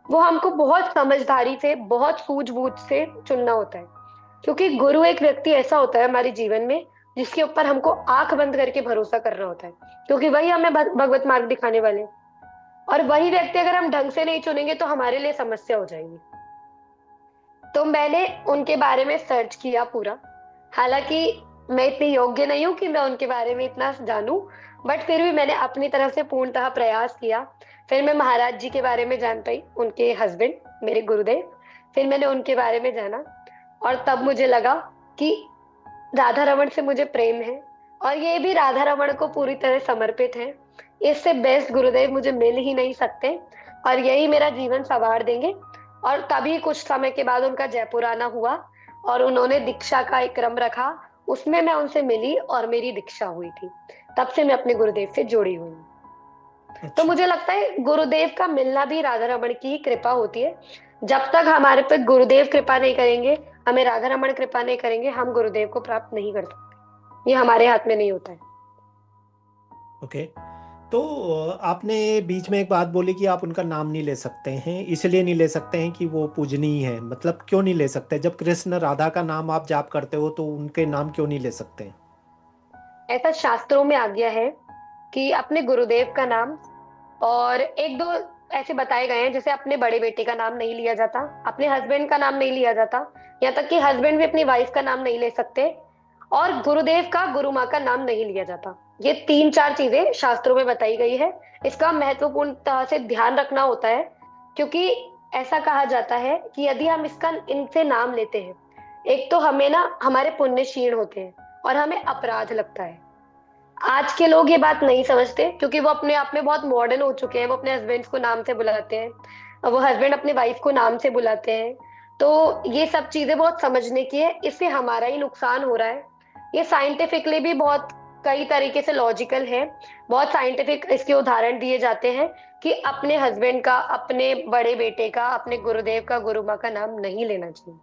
वो हमको बहुत समझदारी से, बहुत सूझबूझ से चुनना होता है। क्योंकि गुरु एक व्यक्ति ऐसा होता है हमारे जीवन में जिसके ऊपर हमको आंख बंद करके भरोसा करना होता है, क्योंकि वही हमें भगवत मार्ग दिखाने वाले हैं। और वही व्यक्ति अगर हम ढंग से नहीं चुनेंगे तो हमारे लिए समस्या हो जाएगी। तो मैंने उनके बारे में सर्च किया पूरा। हालांकि मैं इतनी योग्य नहीं हूं कि मैं उनके बारे में इतना जानूं, बट फिर भी मैंने अपनी तरफ से पूर्णतः प्रयास किया। फिर मैं महाराज जी के बारे में जान पाई, उनके हस्बैंड, मेरे गुरुदेव। फिर मैंने उनके बारे में जाना, और तब मुझे लगा कि राधा रमन से मुझे प्रेम है, और ये भी राधा रमन को पूरी तरह समर्पित है। इससे बेस्ट गुरुदेव मुझे मिल ही नहीं सकते, और यही मेरा जीवन संवार देंगे। और तभी कुछ समय के बाद उनका जयपुर आना हुआ, और उन्होंने दीक्षा का एक क्रम रखा, उसमें मैं उनसे मिली और मेरी दीक्षा हुई थी। तब से मैं अपने गुरुदेव से जुड़ी हुई हूँ। तो अच्छा। मुझे लगता है गुरुदेव का मिलना भी राधा रमन की ही कृपा होती है। जब तक हमारे पे गुरुदेव कृपा नहीं करेंगे, हमें राधा रमन कृपा नहीं करेंगे, हम गुरुदेव को प्राप्त नहीं कर सकते। ये हमारे हाथ में नहीं होता है। ओके। तो आपने बीच में एक बात बोली कि आप उनका नाम नहीं ले सकते हैं, इसलिए नहीं ले सकते हैं कि वो पूजनीय है। मतलब क्यों नहीं ले सकते? जब कृष्ण राधा का नाम आप जाप करते हो तो उनके नाम क्यों नहीं ले सकते हैं? ऐसा शास्त्रों में आज्ञा है कि अपने गुरुदेव का नाम और एक दो ऐसे बताए गए हैं, जैसे अपने बड़े बेटे का नाम नहीं लिया जाता, अपने हस्बैंड का नाम नहीं लिया जाता, यहाँ तक कि हस्बैंड भी अपनी वाइफ का नाम नहीं ले सकते, और गुरुदेव का, गुरु माँ का नाम नहीं लिया जाता। ये तीन चार चीजें शास्त्रों में बताई गई है। इसका महत्वपूर्ण तरह से ध्यान रखना होता है, क्योंकि ऐसा कहा जाता है कि यदि हम इसका इनसे नाम लेते हैं, एक तो हमें ना हमारे पुण्य क्षीण होते हैं और हमें अपराध लगता है। आज के लोग ये बात नहीं समझते, क्योंकि वो अपने आप में बहुत मॉडर्न हो चुके हैं। वो अपने हस्बैंड को नाम से बुलाते हैं, और वो हस्बैंड अपने वाइफ को नाम से बुलाते हैं। तो ये सब चीजें बहुत समझने की है, इससे हमारा ही नुकसान हो रहा है। ये साइंटिफिकली भी बहुत कई तरीके से लॉजिकल है, बहुत साइंटिफिक इसके उदाहरण दिए जाते हैं कि अपने हस्बैंड का, अपने बड़े बेटे का, अपने गुरुदेव का, गुरु माँ का नाम नहीं लेना चाहिए।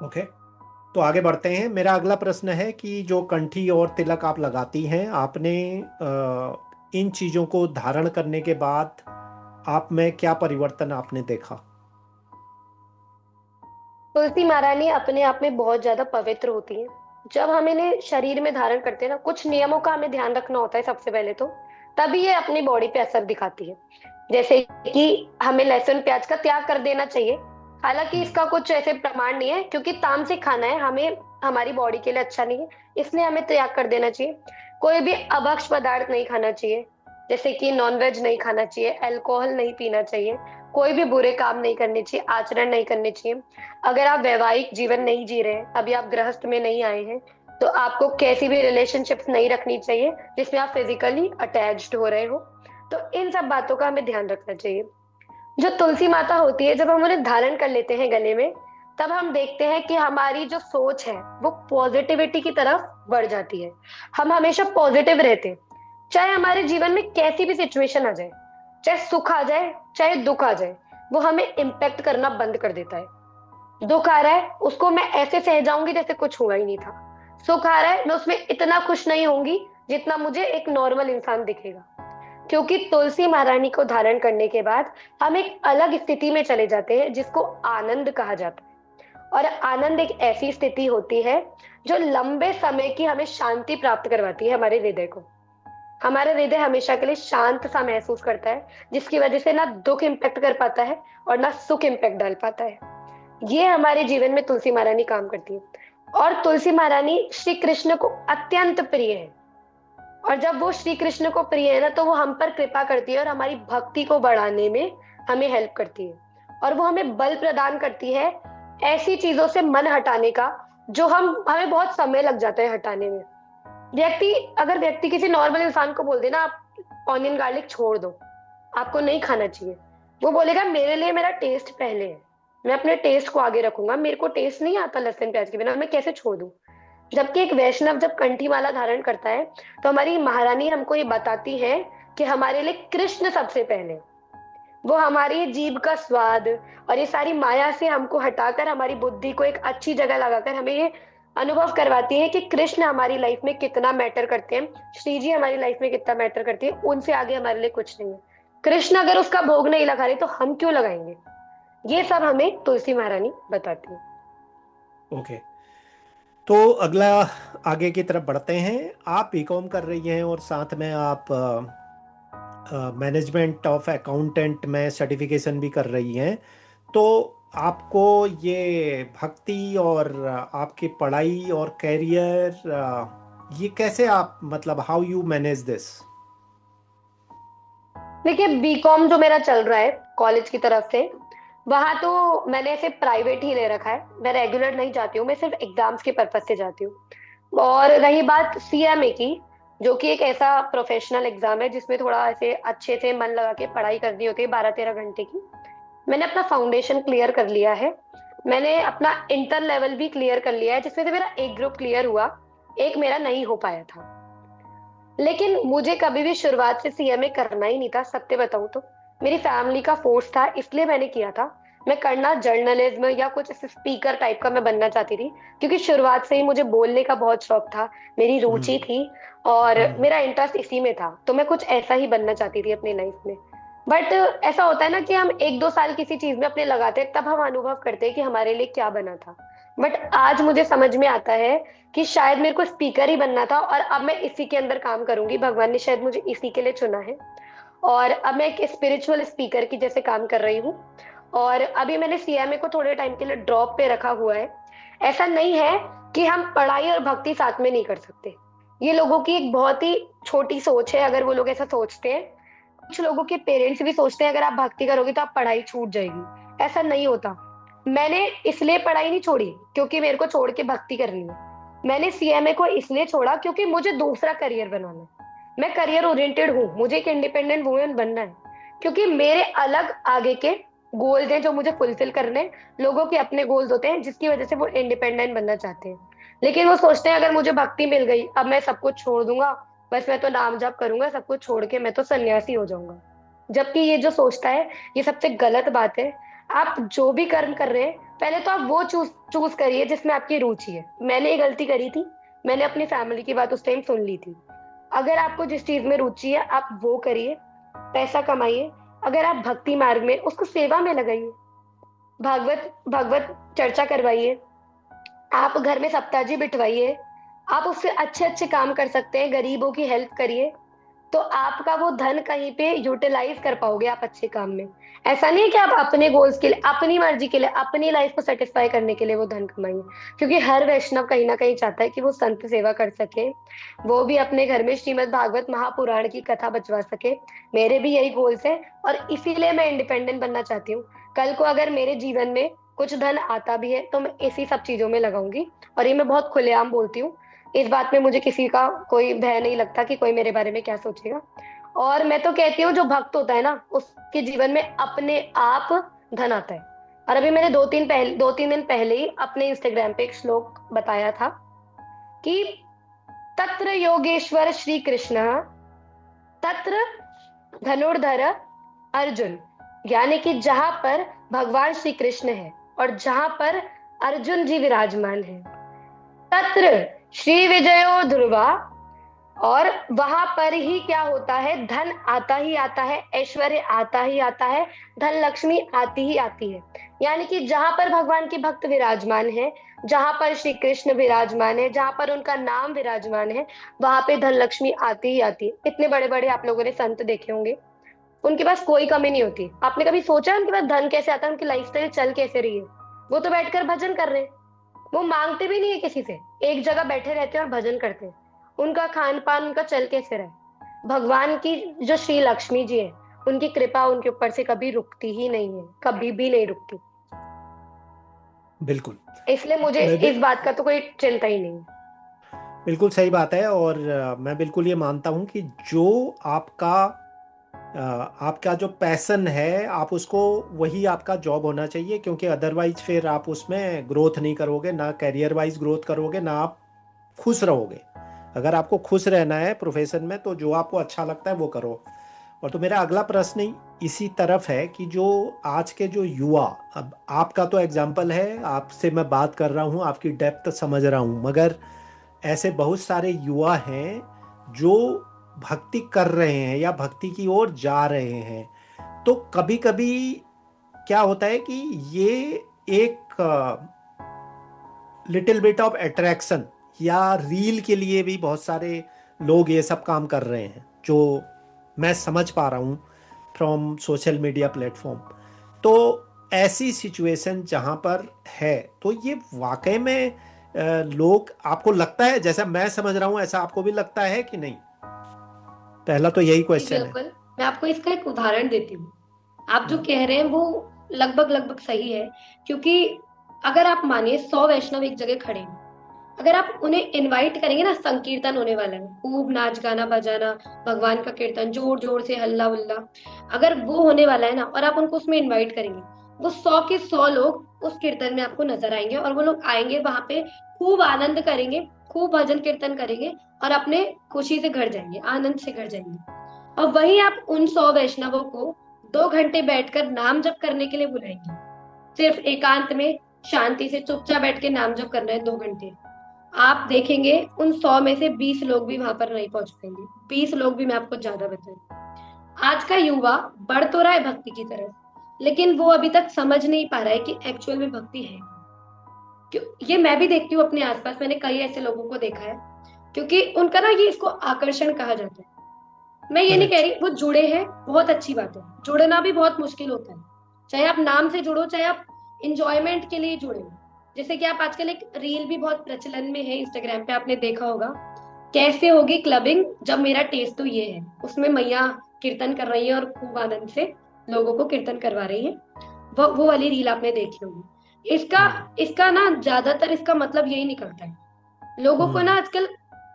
ओके, तो आगे बढ़ते हैं। मेरा अगला प्रश्न है कि जो कंठी और तिलक आप लगाती हैं, आपने इन चीजों को धारण करने के बाद आप में क्या परिवर्तन आपने देखा? तुलसी महारानी अपने आप में बहुत ज्यादा पवित्र होती है। जब हम इन्हें शरीर में धारण करते हैं ना, कुछ नियमों का हमें ध्यान रखना होता है सबसे पहले तो, तभी ये अपनी बॉडी पे असर दिखाती है। जैसे कि हमें लहसुन प्याज का त्याग कर देना चाहिए। हालांकि इसका कुछ ऐसे प्रमाण नहीं है, क्योंकि तामसिक खाना है, हमें हमारी बॉडी के लिए अच्छा नहीं है, इसलिए हमें त्याग कर देना चाहिए। कोई भी अभक्ष पदार्थ नहीं खाना चाहिए, जैसे कि नॉनवेज नहीं खाना चाहिए, अल्कोहल नहीं पीना चाहिए, कोई भी बुरे काम नहीं करने चाहिए, आचरण नहीं करने चाहिए। अगर आप वैवाहिक जीवन नहीं जी रहे हैं, अभी आप गृहस्थ में नहीं आए हैं, तो आपको कैसी भी रिलेशनशिप्स नहीं रखनी चाहिए जिसमें आप फिजिकली अटैच्ड हो रहे हो। तो इन सब बातों का हमें ध्यान रखना चाहिए। जो तुलसी माता होती है, जब हम उन्हें धारण कर लेते हैं गले में, तब हम देखते हैं कि हमारी जो सोच है वो पॉजिटिविटी की तरफ बढ़ जाती है। हम हमेशा पॉजिटिव रहते हैं, चाहे हमारे जीवन में कैसी भी सिचुएशन आ जाए, चाहे सुख आ जाए चाहे दुख आ जाए, वो हमें इम्पेक्ट करना बंद कर देता है। दुख आ रहा है, उसको मैं ऐसे सह जाऊंगी जैसे कुछ हुआ ही नहीं था। सुख आ रहा है, मैं उसमें इतना खुश नहीं होंगी जितना मुझे एक नॉर्मल इंसान दिखेगा। क्योंकि तुलसी महारानी को धारण करने के बाद हम एक अलग स्थिति में चले जाते हैं जिसको आनंद कहा जाता है। और आनंद एक ऐसी स्थिति होती है जो लंबे समय की हमें शांति प्राप्त करवाती है हमारे हृदय को। हमारा हृदय हमेशा के लिए शांत सा महसूस करता है, जिसकी वजह से ना दुख इम्पैक्ट कर पाता है और ना सुख इम्पैक्ट डाल पाता है। ये हमारे जीवन में तुलसी महारानी काम करती है। और तुलसी महारानी श्री कृष्ण को अत्यंत प्रिय है। और जब वो श्री कृष्ण को प्रिय है ना, तो वो हम पर कृपा करती है और हमारी भक्ति को बढ़ाने में हमें हेल्प करती है। और वो हमें बल प्रदान करती है ऐसी चीजों से मन हटाने का जो हमें बहुत समय लग जाता है हटाने में। अगर व्यक्ति किसी नॉर्मल इंसान को बोल दे ना, आप ऑनियन गार्लिक छोड़ दो, आपको नहीं खाना चाहिए, वो बोलेगा मेरे लिए मेरा टेस्ट पहले है, मैं अपने टेस्ट को आगे रखूंगा, मेरे को टेस्ट नहीं आता लहसुन प्याज के बिना, मैं कैसे छोड़ दूं। जबकि एक वैष्णव जब कंठी माला धारण करता है, तो हमारी महारानी हमको ये बताती है कि हमारे लिए कृष्ण सबसे पहले। वो हमारी जीभ का स्वाद और ये सारी माया से हमको हटाकर हमारी बुद्धि को एक अच्छी जगह लगाकर हमें ये अनुभव करवाती है कि कृष्ण हमारी लाइफ में कितना मैटर करते हैं, श्री जी हमारी लाइफ में कितना मैटर करती है, उनसे आगे हमारे लिए कुछ नहीं है। कृष्ण अगर उसका भोग नहीं लगा रहे तो हम क्यों लगाएंगे। ये सब हमें तुलसी महारानी बताती है। ओके, तो अगला आगे की तरफ बढ़ते हैं। आप बीकॉम कर रही हैं और साथ में आप मैनेजमेंट ऑफ अकाउंटेंट में सर्टिफिकेशन भी कर रही हैं। तो आपको ये भक्ति और आपकी पढ़ाई और कैरियर, ये कैसे आप, मतलब हाउ यू मैनेज दिस? देखिए, बीकॉम जो मेरा चल रहा है कॉलेज की तरफ से, वहां तो मैंने ऐसे प्राइवेट ही ले रखा है, मैं रेगुलर नहीं जाती हूँ, मैं सिर्फ एग्जाम्स के पर्पज से जाती हूँ। और रही बात सीएमए की, जो कि एक ऐसा प्रोफेशनल एग्जाम है जिसमें थोड़ा ऐसे अच्छे से मन लगा के पढ़ाई करनी होती है 12-13 घंटे की। मैंने अपना फाउंडेशन क्लियर कर लिया है, मैंने अपना इंटर लेवल भी क्लियर कर लिया है, जिसमें से मेरा एक ग्रुप क्लियर हुआ, एक मेरा नहीं हो पाया था। लेकिन मुझे कभी भी शुरुआत से सीएमए करना ही नहीं था, सत्य बताऊं तो मेरी फैमिली का फोर्स था, इसलिए मैंने किया था। मैं करना जर्नलिज्म या कुछ स्पीकर टाइप का मैं बनना चाहती थी, क्योंकि शुरुआत से ही मुझे बोलने का बहुत शौक था, मेरी रुचि थी और मेरा इंटरेस्ट इसी में था, तो मैं कुछ ऐसा ही बनना चाहती थी अपनी लाइफ में। बट ऐसा होता है ना कि हम 1-2 साल किसी चीज में अपने लगाते हैं, तब हम अनुभव करते हैं कि हमारे लिए क्या बना था। बट आज मुझे समझ में आता है कि शायद मेरे को स्पीकर ही बनना था और अब मैं इसी के अंदर काम करूंगी, भगवान ने शायद मुझे इसी के लिए चुना है। और अब मैं एक स्पिरिचुअल स्पीकर की जैसे काम कर रही हूँ। और अभी मैंने सीएमए को थोड़े टाइम के लिए ड्रॉप पे रखा हुआ है। ऐसा नहीं है कि हम पढ़ाई और भक्ति साथ में नहीं कर सकते, ये लोगों की एक बहुत ही छोटी सोच है अगर वो लोग ऐसा सोचते हैं। कुछ लोगों के पेरेंट्स भी सोचते हैं अगर आप भक्ति करोगे तो आप पढ़ाई छूट जाएगी, ऐसा नहीं होता। मैंने इसलिए पढ़ाई नहीं छोड़ी क्योंकि मेरे को छोड़ के भक्ति करनी है, मैंने सीएमए को इसलिए छोड़ा क्योंकि मुझे दूसरा करियर बनाना है। मैं करियर ओरिएंटेड हूँ, मुझे एक इंडिपेंडेंट वुमेन बनना है, क्योंकि मेरे अलग आगे के गोल्स हैं जो मुझे फुलफिल करने। लोगों के अपने गोल्स होते हैं जिसकी वजह से वो इंडिपेंडेंट बनना चाहते हैं। लेकिन वो सोचते हैं अगर मुझे भक्ति मिल गई अब मैं सब कुछ छोड़ दूंगा, बस मैं तो नाम जप करूंगा, सब कुछ छोड़ के मैं तो सन्यासी हो जाऊंगा। जबकि ये जो सोचता है ये सबसे गलत बात है। आप जो भी कर्म कर रहे हैं पहले तो आप वो चूज चूज करिए जिसमें आपकी रुचि है। मैंने ये गलती करी थी, मैंने अपनी फैमिली की बात उस टाइम सुन ली थी। अगर आपको जिस चीज में रुचि है आप वो करिए, पैसा कमाइए। अगर आप भक्ति मार्ग में उसको सेवा में लगाइए, भागवत भागवत चर्चा करवाइए, आप घर में सप्ताजी बिठवाइए, आप उससे अच्छे अच्छे काम कर सकते हैं, गरीबों की हेल्प करिए, तो आपका वो धन कहीं पे यूटिलाइज कर पाओगे आप अच्छे काम में। ऐसा नहीं है कि आप अपने गोल्स के लिए, अपनी मर्जी के लिए, अपनी लाइफ को सेटिस्फाई करने के लिए वो धन कमाइए। क्योंकि हर वैष्णव कहीं ना कहीं चाहता है कि वो संत सेवा कर सके, वो भी अपने घर में श्रीमद् भागवत महापुराण की कथा बचवा सके। मेरे भी यही गोल्स है और इसीलिए मैं इंडिपेंडेंट बनना चाहती हूँ। कल को अगर मेरे जीवन में कुछ धन आता भी है तो मैं इसी सब चीजों में लगाऊंगी। और ये मैं बहुत खुलेआम बोलती हूँ, इस बात में मुझे किसी का कोई भय नहीं लगता कि कोई मेरे बारे में क्या सोचेगा। और मैं तो कहती हूँ जो भक्त होता है ना उसके जीवन में अपने आप धन आता है। और अभी मैंने 2-3 दिन पहले ही अपने इंस्टाग्राम पे एक श्लोक बताया था कि तत्र योगेश्वर श्री कृष्ण तत्र धनुर्धर अर्जुन। यानी कि जहां पर भगवान श्री कृष्ण है और जहां पर अर्जुन जी विराजमान है, तत्र श्री विजयो ध्रुवा। और वहां पर ही क्या होता है, धन आता ही आता है, ऐश्वर्य आता ही आता है, धन लक्ष्मी आती ही आती है। यानी कि जहां पर भगवान के भक्त विराजमान है, जहां पर श्री कृष्ण विराजमान है, जहां पर उनका नाम विराजमान है, वहां पे धन लक्ष्मी आती ही आती है। इतने बड़े बड़े आप लोगों ने संत देखे होंगे, उनके पास कोई कमी नहीं होती। आपने कभी सोचा उनके पास धन कैसे आता है, उनकी लाइफस्टाइल चल कैसे रही है? वो तो बैठकर भजन कर रहे हैं, वो मांगते भी नहीं है किसी से, एक जगह बैठे रहते हैं और भजन करते हैं। उनका खान पान उनका चल कैसे रहे? भगवान की जो श्री लक्ष्मी जी है उनकी कृपा उनके ऊपर से कभी रुकती ही नहीं है, कभी भी नहीं रुकती। बिल्कुल। इसलिए मुझे मैं भी इस बात का तो कोई चिंता ही नहीं है। बिल्कुल सही बात है। और मैं बिल्कुल ये मानता हूँ कि जो आपका जो पैशन है आप उसको, वही आपका जॉब होना चाहिए, क्योंकि अदरवाइज फिर आप उसमें ग्रोथ नहीं करोगे, ना कैरियर वाइज ग्रोथ करोगे, ना आप खुश रहोगे। अगर आपको खुश रहना है प्रोफेशन में तो जो आपको अच्छा लगता है वो करो। और तो मेरा अगला प्रश्न ही इसी तरफ है कि जो आज के जो युवा, अब आपका तो एग्जाम्पल है, आपसे मैं बात कर रहा हूँ, आपकी डेप्थ समझ रहा हूँ, मगर ऐसे बहुत सारे युवा हैं जो भक्ति कर रहे हैं या भक्ति की ओर जा रहे हैं। तो कभी कभी क्या होता है कि ये एक लिटिल बिट ऑफ अट्रैक्शन या रील के लिए भी बहुत सारे लोग ये सब काम कर रहे हैं, जो मैं समझ पा रहा हूँ फ्रॉम सोशल मीडिया प्लेटफॉर्म। तो ऐसी सिचुएशन जहाँ पर है, तो ये वाकई में लोग, आपको लगता है, जैसा मैं समझ रहा हूँ ऐसा आपको भी लगता है कि नहीं? पहला तो यही जी क्वेश्चन है। बिल्कुल। मैं आपको इसका एक उदाहरण देती हूँ। आप जो हम्म, कह रहे हैं वो लगभग लगभग सही है। क्योंकि अगर आप मानिए 100 वैष्णव एक जगह खड़े हैं, अगर आप उन्हें इनवाइट करेंगे ना, संकीर्तन होने वाला है, खूब नाच गाना बजाना, भगवान का कीर्तन, जोर जोर से हल्ला उल्ला, अगर वो होने वाला है ना और आप उनको उसमें इनवाइट करेंगे, वो 100 के 100 लोग उस कीर्तन में आपको नजर आएंगे। और वो लोग आएंगे वहां पे, खूब आनंद करेंगे, खूब भजन कीर्तन करेंगे और अपने खुशी से घर जाएंगे, आनंद से घर जाएंगे। और वहीं आप उन 100 वैष्णवों को 2 घंटे बैठकर नाम जप करने के लिए बुलाएंगे, सिर्फ एकांत में शांति से चुपचाप बैठ के नाम जप करना है 2 घंटे। आप देखेंगे उन 100 में से 20 लोग भी वहां पर नहीं पहुंच पाएंगे, 20 लोग भी, मैं आपको ज्यादा बताऊं। आज का युवा बढ़ तो रहा है भक्ति की तरफ, लेकिन वो अभी तक समझ नहीं पा रहा है कि एक्चुअल में भक्ति है क्यों। ये मैं भी देखती हूँ अपने आसपास, मैंने कई ऐसे लोगों को देखा है, क्योंकि उनका ना, ये इसको आकर्षण कहा जाता है। मैं ये नहीं कह करेक्ट। रही वो जुड़े हैं, बहुत अच्छी बात है, जुड़ना भी बहुत मुश्किल होता है। चाहे आप नाम से जुड़ो, चाहे आप इंजॉयमेंट के लिए जुड़े हो। जैसे कि आप आजकल, एक रील भी बहुत प्रचलन में है इंस्टाग्राम पे, आपने देखा होगा, कैसे होगी क्लबिंग जब मेरा टेस्ट तो ये है। उसमें मैया कीर्तन कर रही है और खूब आनंद से लोगों को कीर्तन करवा रही है। वो वाली रील आपने देखी होगी। इसका हम्म। इसका ना ज्यादातर इसका मतलब यही निकलता है, लोगों को ना हम्म। आजकल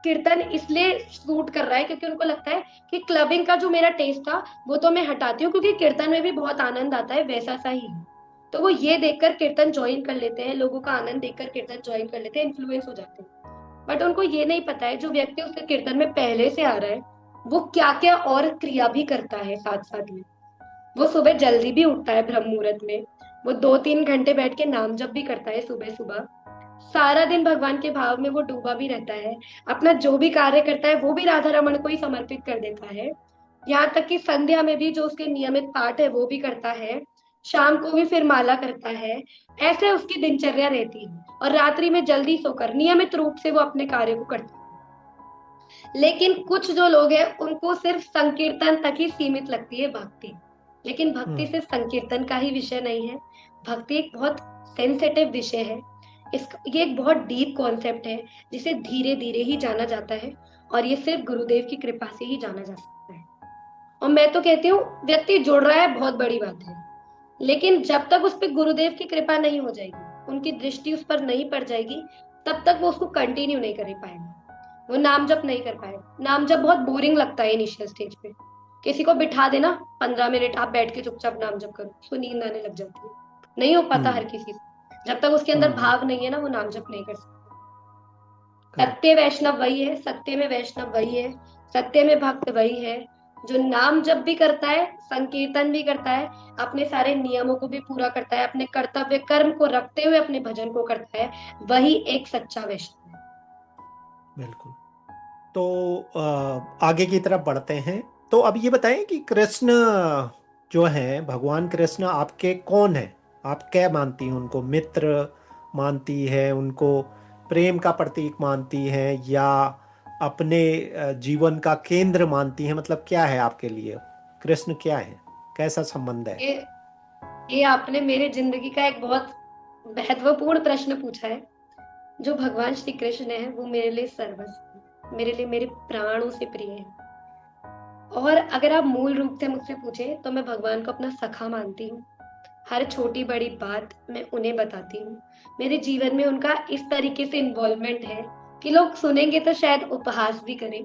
कीर्तन इसलिए सूट कर रहा है क्योंकि उनको लगता है कि क्लबिंग का जो मेरा टेस्ट था वो तो मैं हटाती हूँ, क्योंकि कीर्तन में भी बहुत आनंद आता है, वैसा सा ही है। तो वो ये देखकर कीर्तन ज्वाइन कर लेते हैं, लोगों का आनंद देखकर कीर्तन ज्वाइन कर लेते हैं, इन्फ्लुएंस हो जाते हैं। बट उनको ये नहीं पता है जो व्यक्ति उसके कीर्तन में पहले से आ रहा है वो क्या क्या और क्रिया भी करता है साथ साथ में। वो सुबह जल्दी भी उठता है ब्रह्म मुहूर्त में, वो 2-3 घंटे बैठ के नाम जप भी करता है सुबह सुबह, सारा दिन भगवान के भाव में वो डूबा भी रहता है, अपना जो भी कार्य करता है वो भी राधा रमन को ही समर्पित कर देता है। यहाँ तक कि संध्या में भी जो उसके नियमित पाठ है वो भी करता है, शाम को भी फिर माला करता है। ऐसे उसकी दिनचर्या रहती है और रात्रि में जल्दी सोकर नियमित रूप से वो अपने कार्य को करता है। लेकिन कुछ जो लोग हैं उनको सिर्फ संकीर्तन तक ही सीमित लगती है भक्ति, लेकिन भक्ति सिर्फ संकीर्तन का ही विषय नहीं है। भक्ति एक बहुत सेंसिटिव विषय है, ये एक बहुत डीप कॉन्सेप्ट है जिसे धीरे धीरे ही जाना जाता है और ये सिर्फ गुरुदेव की कृपा से ही जाना जा सकता है। और मैं तो कहती हूँ व्यक्ति जुड़ रहा है बहुत बड़ी बात है, लेकिन जब तक उस पर गुरुदेव की कृपा नहीं हो जाएगी, उनकी दृष्टि उस पर नहीं पड़ जाएगी, तब तक वो उसको कंटिन्यू नहीं कर पाएगा, वो नाम जप नहीं कर पाएगा। नाम जप बहुत बोरिंग लगता है इनिशियल स्टेज पे, किसी को बिठा देना 15 मिनट आप बैठ के चुपचाप नाम जप करो, उसको नींद आने लग जाती है, नहीं हो पाता हर किसी से। जब तक उसके अंदर भाव नहीं है ना वो नाम जप नहीं कर सकता। सत्य वैष्णव वही है, सत्य में वैष्णव वही है, सत्य में भक्त वही है जो नाम जप भी करता है, संकीर्तन भी करता है, अपने सारे नियमों को भी पूरा करता है, अपने कर्तव्य कर्म को रखते हुए अपने भजन को करता है, वही एक सच्चा वैष्णव है। बिल्कुल। तो आगे की तरफ बढ़ते हैं। तो अब ये बताएं कि कृष्ण जो हैं, भगवान कृष्ण आपके कौन है? आप क्या मानती हैं उनको? मित्र मानती है उनको, प्रेम का प्रतीक मानती है, या अपने जीवन का केंद्र मानती है? मतलब क्या है आपके लिए कृष्ण? क्या है, कैसा संबंध है? ये आपने मेरे जिंदगी का एक बहुत महत्वपूर्ण प्रश्न पूछा है। जो भगवान श्री कृष्ण है वो मेरे लिए सर्वस्व, मेरे लिए मेरे प्राणों से प्रिय है। और अगर आप मूल रूप से मुझसे पूछे तो मैं भगवान को अपना सखा मानती हूँ। हर छोटी बड़ी बात मैं उन्हें बताती हूँ। मेरे जीवन में उनका इस तरीके से इन्वॉल्वमेंट है कि लोग सुनेंगे तो शायद उपहास भी करें।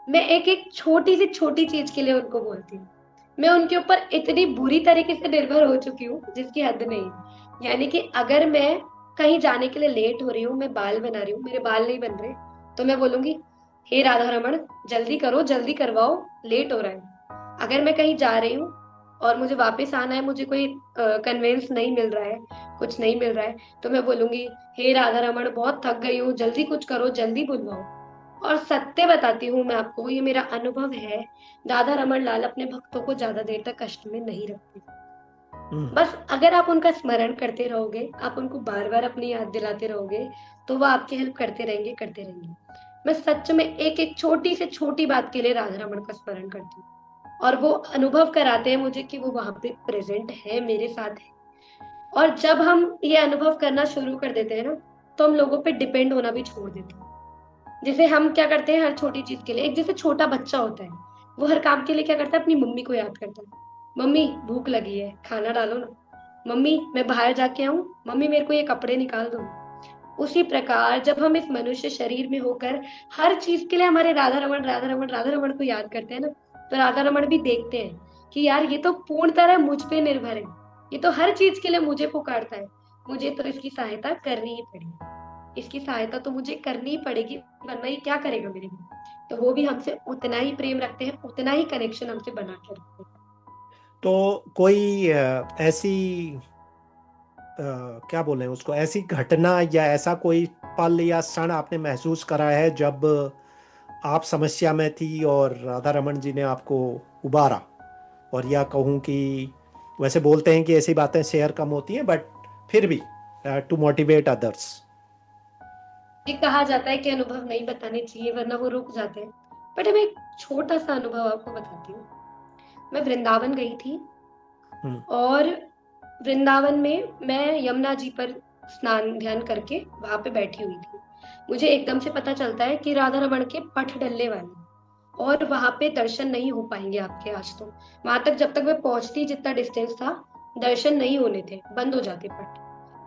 मैं एक एक छोटी से छोटी चीज के लिए उनको बोलती हूँ। मैं उनके ऊपर इतनी बुरी तरीके से निर्भर हो चुकी हूँ जिसकी हद नहीं। यानी कि अगर मैं कहीं जाने के लिए लेट हो रही हूँ, मैं बाल बना रही हूँ, मेरे बाल नहीं बन रहे, तो मैं बोलूंगी हे राधा रमण जल्दी करो, जल्दी करवाओ, लेट हो रहा है। अगर मैं कहीं जा रही हूँ और मुझे वापस आना है, मुझे कोई कन्वेंस नहीं मिल रहा है, कुछ नहीं मिल रहा है, तो मैं बोलूंगी हे राधा रमण बहुत थक गई हूँ, जल्दी कुछ करो, जल्दी बुलवाओ। और सत्य बताती हूँ मैं आपको, ये मेरा अनुभव है, राधा रमण लाल अपने भक्तों को ज्यादा देर तक कष्ट में नहीं रखते। बस अगर आप उनका स्मरण करते रहोगे, आप उनको बार बार अपनी याद दिलाते रहोगे, तो वो आपकी हेल्प करते रहेंगे, करते रहेंगे। मैं सच में एक एक छोटी से छोटी बात के लिए राधा रमण का स्मरण करती हूँ और वो अनुभव कराते हैं मुझे कि वो वहां पे प्रेजेंट है, मेरे साथ है। और जब हम ये अनुभव करना शुरू कर देते हैं ना, तो हम लोगों पे डिपेंड होना भी छोड़ देते हैं। जैसे हम क्या करते हैं हर छोटी चीज के लिए, एक जैसे छोटा बच्चा होता है, वो हर काम के लिए क्या करता है, अपनी मम्मी को याद करता है। मम्मी भूख लगी है, खाना डालो ना। मम्मी मैं बाहर जाके आऊं, मम्मी मेरे को ये कपड़े निकाल दो। उसी प्रकार जब हम इस मनुष्य शरीर में होकर हर चीज के लिए हमारे राधा रमण राधा रमण राधा रमण को याद करते हैं ना, तो राधा रमण भी देखते हैं कि यार ये तो पूर्ण तरह मुझ पे निर्भर है, ये तो हर चीज के लिए मुझे पुकारता है, मुझे तो इसकी सहायता करनी ही पड़ेगी, इसकी सहायता तो मुझे करनी ही पड़ेगी, वरना ये क्या करेगा मेरे लिए। तो वो भी हमसे उतना ही प्रेम रखते हैं, उतना ही कनेक्शन हमसे बना के रखते हैं। तो कोई ऐसी क्या बोलें उसको, ऐसी घटना या ऐसा कोई पल या क्षण आपने महसूस करा है जब आप समस्या में थी और राधा रमन जी ने आपको उबारा? और या कहूँ कि वैसे बोलते हैं कि ऐसी बातें शेयर कम होती हैं, बट फिर भी टू मोटिवेट अदर्स। ये कहा जाता है कि अनुभव नहीं बताने चाहिए वरना वो रुक जाते हैं, बट मैं एक छोटा सा अनुभव आपको बताती हूँ। मैं वृंदावन गई थी और वृंदावन में मैं यमुना जी पर स्नान ध्यान करके वहां पे बैठी हुई थी। मुझे एकदम से पता चलता है कि राधा रमण के पट डलने वाले और वहां पे दर्शन नहीं हो पाएंगे आपके आज। तो वहां तक जब तक मैं पहुंचती, जितना डिस्टेंस था, दर्शन नहीं होने थे, बंद हो जाते पट।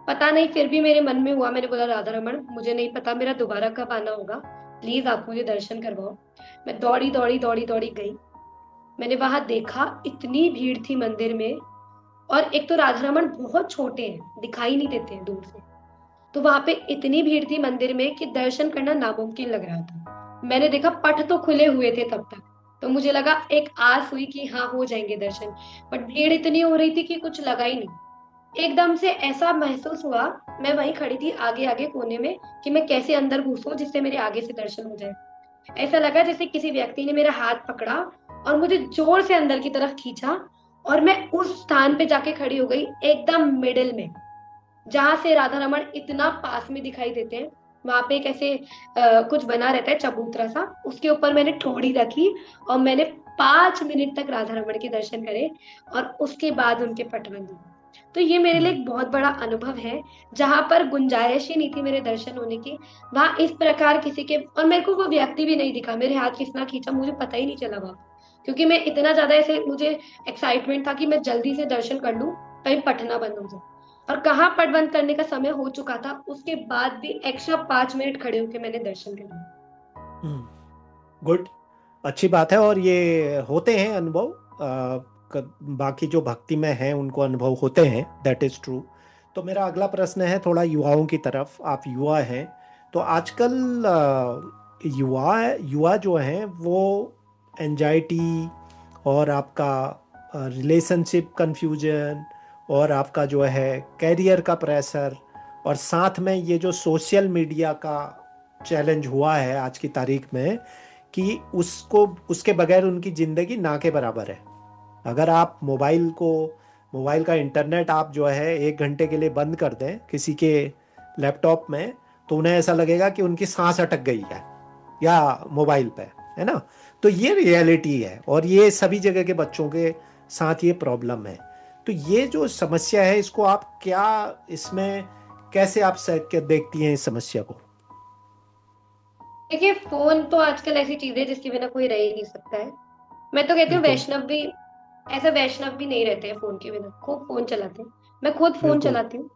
पता नहीं फिर भी मेरे मन में हुआ, मैंने बोला राधा रमण मुझे नहीं पता मेरा दोबारा कब आना होगा, प्लीज आप मुझे दर्शन करवाओ। मैं दौड़ी दौड़ी दौड़ी दौड़ी गई। मैंने वहां देखा इतनी भीड़ थी मंदिर में, और एक तो राधा रमण बहुत छोटे हैं, दिखाई नहीं देते हैं दूर से। तो वहां पे इतनी भीड़ थी मंदिर में कि दर्शन करना नामुमकिन लग रहा था। मैंने देखा पट तो खुले हुए थे तब तक, तो मुझे लगा, एक आस हुई कि हाँ हो जाएंगे दर्शन, बट भीड़ इतनी हो रही थी कि कुछ लगा ही नहीं। एकदम से ऐसा महसूस हुआ, मैं वहीं खड़ी थी आगे आगे कोने में, कि मैं कैसे अंदर घुसूं जिससे मेरे आगे से दर्शन हो जाए। ऐसा लगा जैसे किसी व्यक्ति ने मेरा हाथ पकड़ा और मुझे जोर से अंदर की तरफ खींचा, और मैं उस स्थान पे जाके खड़ी हो गई एकदम मिडिल में, जहां से राधा रमण इतना पास में दिखाई देते हैं। वहां पे एक ऐसे कुछ बना रहता है चबूतरा सा, उसके ऊपर मैंने ठोड़ी रखी और मैंने 5 मिनट तक राधा रमण के दर्शन करे, और उसके बाद उनके पट बंद हुए। तो ये मेरे लिए एक बहुत बड़ा अनुभव है, जहां पर गुंजाइश ही नहीं थी मेरे दर्शन होने की। वहां इस प्रकार किसी के, और मेरे को वो व्यक्ति भी नहीं दिखा, मेरे हाथ किसना खींचा मुझे पता ही नहीं चला वहां, क्योंकि मैं इतना ज्यादा ऐसे, मुझे एक्साइटमेंट था कि मैं जल्दी से दर्शन कर लूं, कहीं पट ना बंद हो जाए। और कहाँ पट बंद करने का समय हो चुका था, उसके बाद भी एक्स्ट्रा 5 मिनट खड़े होकर मैंने दर्शन करे। गुड, अच्छी बात है। और ये होते हैं अनुभव, बाकी जो भक्ति में हैं उनको अनुभव होते हैं, दैट इज ट्रू। तो मेरा अगला प्रश्न है थोड़ा युवाओं की तरफ। आप युवा हैं, तो आजकल युवा युवा जो हैं वो एंजाइटी और आपका रिलेशनशिप कंफ्यूजन और आपका जो है कैरियर का प्रेशर, और साथ में ये जो सोशल मीडिया का चैलेंज हुआ है आज की तारीख में, कि उसको, उसके बगैर उनकी ज़िंदगी ना के बराबर है। अगर आप मोबाइल का इंटरनेट आप जो है 1 घंटे के लिए बंद कर दें किसी के लैपटॉप में, तो उन्हें ऐसा लगेगा कि उनकी सांस अटक गई है या मोबाइल पे, है ना। तो ये रियलिटी है, और ये सभी जगह के बच्चों के साथ ये प्रॉब्लम है। तो ये जो समस्या है, इसको आप क्या, इसमें कैसे आप देखती हैं इस समस्या को? देखिए, फोन तो आजकल ऐसी चीज है जिसके बिना कोई रह ही नहीं सकता है। मैं तो कहती हूँ बिल्कुल, वैष्णव भी, ऐसा वैष्णव भी नहीं रहते हैं फोन के बिना, खूब फोन चलाते हैं। मैं खुद फोन बिल्कुल। चलाती हूँ।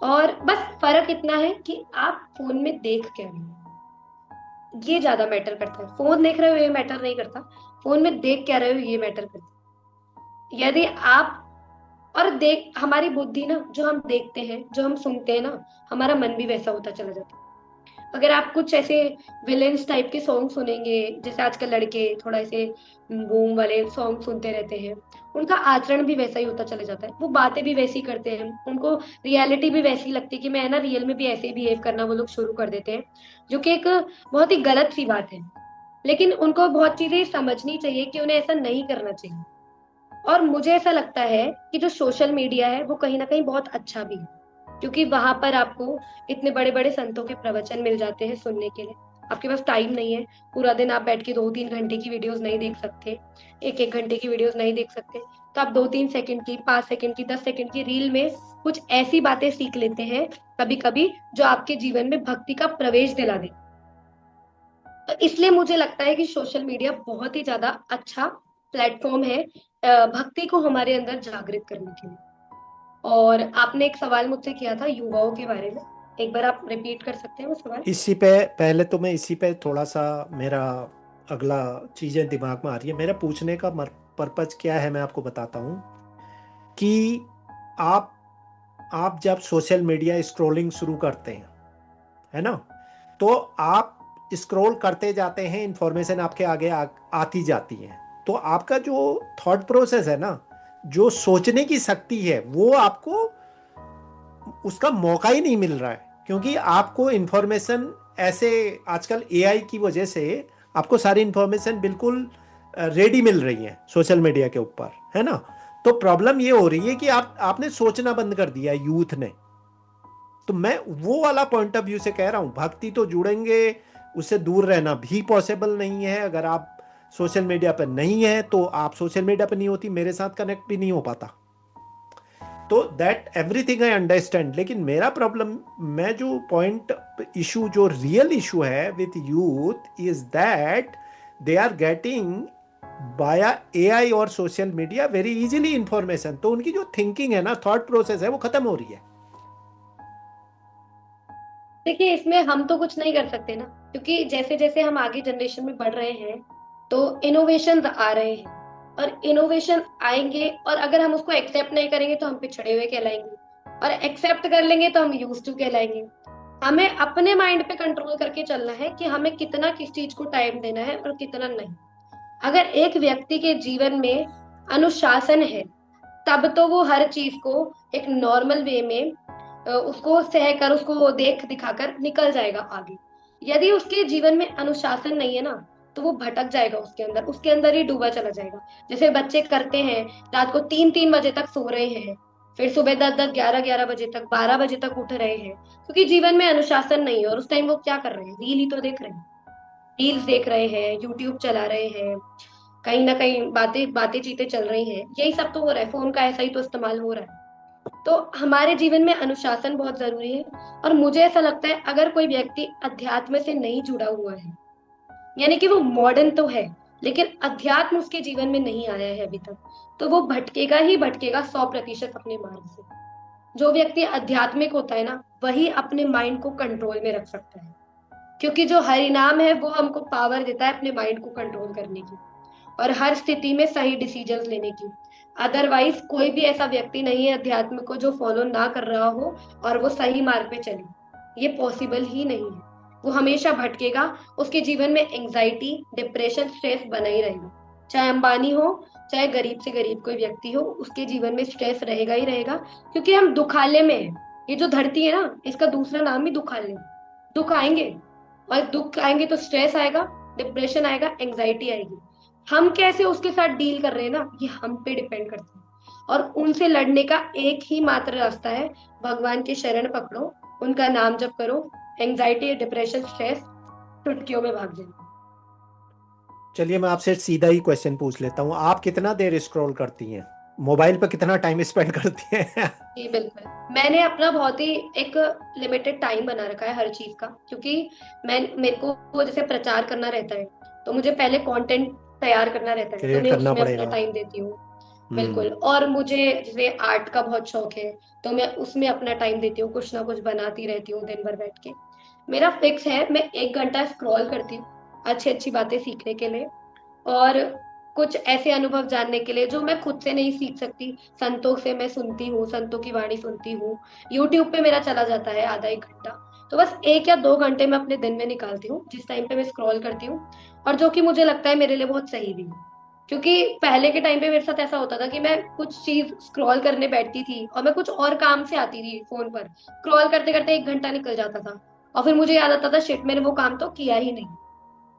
और बस फर्क इतना है कि आप फोन में देख क्या रहे हो, ये ज्यादा मैटर करता है। फोन देख रहे हो ये मैटर नहीं करता, फोन में देख क्या रहे हो ये मैटर करता है। यदि आप, और देख, हमारी बुद्धि ना, जो हम देखते हैं जो हम सुनते हैं ना, हमारा मन भी वैसा होता चला जाता है। अगर आप कुछ ऐसे विलेन्स टाइप के सॉन्ग सुनेंगे, जैसे आजकल लड़के थोड़ा ऐसे बूम वाले सॉन्ग सुनते रहते हैं, उनका आचरण भी वैसा ही होता चला जाता है, वो बातें भी वैसी करते हैं, उनको रियलिटी भी वैसी लगती है कि मैं ना रियल में भी ऐसे ही बिहेव करना वो लोग शुरू कर देते हैं, जो कि एक बहुत ही गलत सी बात है। लेकिन उनको बहुत चीजें समझनी चाहिए कि उन्हें ऐसा नहीं करना चाहिए। और मुझे ऐसा लगता है कि जो सोशल मीडिया है वो कहीं ना कहीं बहुत अच्छा भी है, क्योंकि वहां पर आपको इतने बड़े बड़े संतों के प्रवचन मिल जाते हैं सुनने के लिए। आपके पास टाइम नहीं है, पूरा दिन आप बैठ के 2-3 घंटे की वीडियोस नहीं देख सकते, 1-1 घंटे की वीडियोस नहीं देख सकते, तो आप 2-3 सेकंड की, 5 सेकंड की, 10 सेकंड की रील में कुछ ऐसी बातें सीख लेते हैं कभी कभी, जो आपके जीवन में भक्ति का प्रवेश दिला दे। तो इसलिए मुझे लगता है कि सोशल मीडिया बहुत ही ज्यादा अच्छा प्लेटफॉर्म है भक्ति को हमारे अंदर जागृत करने के लिए। और आपने एक सवाल मुझसे किया था युवाओं के बारे में, एक बार आप रिपीट कर सकते हैं वो सवाल? इसी पे पहले तो मैं इसी पे थोड़ा सा, मेरा अगला चीज़ें दिमाग में आ रही है। मेरा पूछने का पर्पज क्या है, मैं आपको बताता हूँ कि आप आप जब सोशल मीडिया स्क्रॉलिंग शुरू करते हैं, है ना, तो आप स्क्रॉल करते जाते हैं, इंफॉर्मेशन आपके आगे आती जाती है। तो आपका जो थॉट प्रोसेस है ना, जो सोचने की शक्ति है, वो आपको उसका मौका ही नहीं मिल रहा है, क्योंकि आपको इंफॉर्मेशन ऐसे, आजकल एआई की वजह से आपको सारी इंफॉर्मेशन बिल्कुल रेडी मिल रही है सोशल मीडिया के ऊपर, है ना। तो प्रॉब्लम ये हो रही है कि आपने सोचना बंद कर दिया यूथ ने। तो मैं वो वाला पॉइंट ऑफ व्यू से कह रहा हूं, भक्ति तो जुड़ेंगे, उससे दूर रहना भी पॉसिबल नहीं है। अगर आप सोशल मीडिया पर नहीं है तो आप सोशल मीडिया पर नहीं होती, मेरे साथ कनेक्ट भी नहीं हो पाता। तो दैट एवरीथिंग आई अंडरस्टैंड, लेकिन मेरा प्रॉब्लम, मैं जो पॉइंट इशू, जो रियल इशू है with youth is that they are getting via AI और social media very easily information. तो उनकी जो थिंकिंग है ना, थॉट प्रोसेस है, वो खत्म हो रही है। देखिए, इसमें हम तो कुछ नहीं कर सकते ना, क्योंकि जैसे जैसे हम आगे जनरेशन में बढ़ रहे हैं तो इनोवेशन आ रहे हैं, और इनोवेशन आएंगे, और अगर हम उसको एक्सेप्ट नहीं करेंगे तो हम पिछड़े हुए कहलाएंगे, और एक्सेप्ट कर लेंगे तो हम यूज टू कहलाएंगे। हमें अपने माइंड पे कंट्रोल करके चलना है कि हमें कितना किस चीज को टाइम देना है और कितना नहीं। अगर एक व्यक्ति के जीवन में अनुशासन है, तब तो वो हर चीज को एक नॉर्मल वे में उसको सह कर, उसको देख दिखाकर निकल जाएगा आगे। यदि उसके जीवन में अनुशासन नहीं है ना, तो वो भटक जाएगा, उसके अंदर ही डूबा चला जाएगा। जैसे बच्चे करते हैं, रात को 3-3 बजे तक सो रहे हैं, फिर सुबह 10-10, 11-11 बजे तक, 12 बजे तक उठ रहे हैं, क्योंकि जीवन में अनुशासन नहीं है। और उस टाइम वो क्या कर रहे हैं? रील ही तो देख रहे हैं, रील्स देख रहे हैं, यूट्यूब चला रहे हैं, कहीं ना कहीं बातें बातें चीतें चल रही हैं, यही सब तो हो रहा है, फोन का ऐसा ही तो इस्तेमाल हो रहा है। तो हमारे जीवन में अनुशासन बहुत जरूरी है। और मुझे ऐसा लगता है, अगर कोई व्यक्ति अध्यात्म से नहीं जुड़ा हुआ है, यानी कि वो मॉडर्न तो है, लेकिन अध्यात्म उसके जीवन में नहीं आया है अभी तक, तो वो भटकेगा ही भटकेगा 100% अपने मार्ग से। जो व्यक्ति आध्यात्मिक होता है ना, वही अपने माइंड को कंट्रोल में रख सकता है, क्योंकि जो हरिनाम है वो हमको पावर देता है अपने माइंड को कंट्रोल करने की और हर स्थिति में सही डिसीजंस लेने की। अदरवाइज कोई भी ऐसा व्यक्ति नहीं है अध्यात्म को जो फॉलो ना कर रहा हो और वो सही मार्ग पे चले, ये पॉसिबल ही नहीं है। वो हमेशा भटकेगा, उसके जीवन में एंजाइटी, डिप्रेशन, स्ट्रेस बना ही रहेगा। चाहे अंबानी हो, चाहे गरीब से गरीब कोई व्यक्ति हो, उसके जीवन में स्ट्रेस रहेगा ही रहेगा, क्योंकि हम दुखालय में हैं। ये जो धरती है ना, इसका दूसरा नाम ही दुखालय। दुख आएंगे, और दुख आएंगे तो स्ट्रेस आएगा, डिप्रेशन आएगा, एंजाइटी आएगी। हम कैसे उसके साथ डील कर रहे हैं ना, ये हम पे डिपेंड करता है। और उनसे लड़ने का एक ही मात्र रास्ता है, भगवान की शरण पकड़ो, उनका नाम जप करो, एंजाइटी, डिप्रेशन, स्ट्रेस चुटकियों में भाग जाएंगे। चलिए मैं आपसे सीधा ही क्वेश्चन पूछ लेता हूँ, आप कितना देर स्क्रॉल करती हैं? मोबाइल पर कितना टाइम स्पेंड करती हैं? जी बिल्कुल, मैंने अपना बहुत ही एक लिमिटेड टाइम बना रखा है हर चीज का, क्योंकि मेरे को जैसे प्रचार करना रहता है, तो मुझे पहले कंटेंट तैयार करना रहता है, तो क्रिएट मैं करना उसमें अपना पड़ेगा। टाइम देती हूँ। बिल्कुल। और मुझे जैसे आर्ट का बहुत शौक है, तो मैं उसमें अपना टाइम देती हूँ, कुछ ना कुछ बनाती रहती हूँ दिन भर बैठ के। मेरा फिक्स है, मैं 1 घंटा स्क्रॉल करती हूँ अच्छी अच्छी बातें सीखने के लिए, और कुछ ऐसे अनुभव जानने के लिए जो मैं खुद से नहीं सीख सकती। संतों से मैं सुनती हूँ, संतों की वाणी सुनती हूँ। यूट्यूब पे मेरा चला जाता है आधा 1 घंटा। तो बस 1 या 2 घंटे मैं अपने दिन में निकालती हूँ, जिस टाइम पे मैं स्क्रॉल करती हूँ, और जो कि मुझे लगता है मेरे लिए बहुत सही भी है। क्योंकि पहले के टाइम पे मेरे साथ ऐसा होता था कि मैं कुछ चीज स्क्रॉल करने बैठती थी और मैं कुछ और काम से आती थी फोन पर, स्क्रॉल करते करते 1 घंटा निकल जाता था, और फिर मुझे याद आता था, शिट, मैंने वो काम तो किया ही नहीं।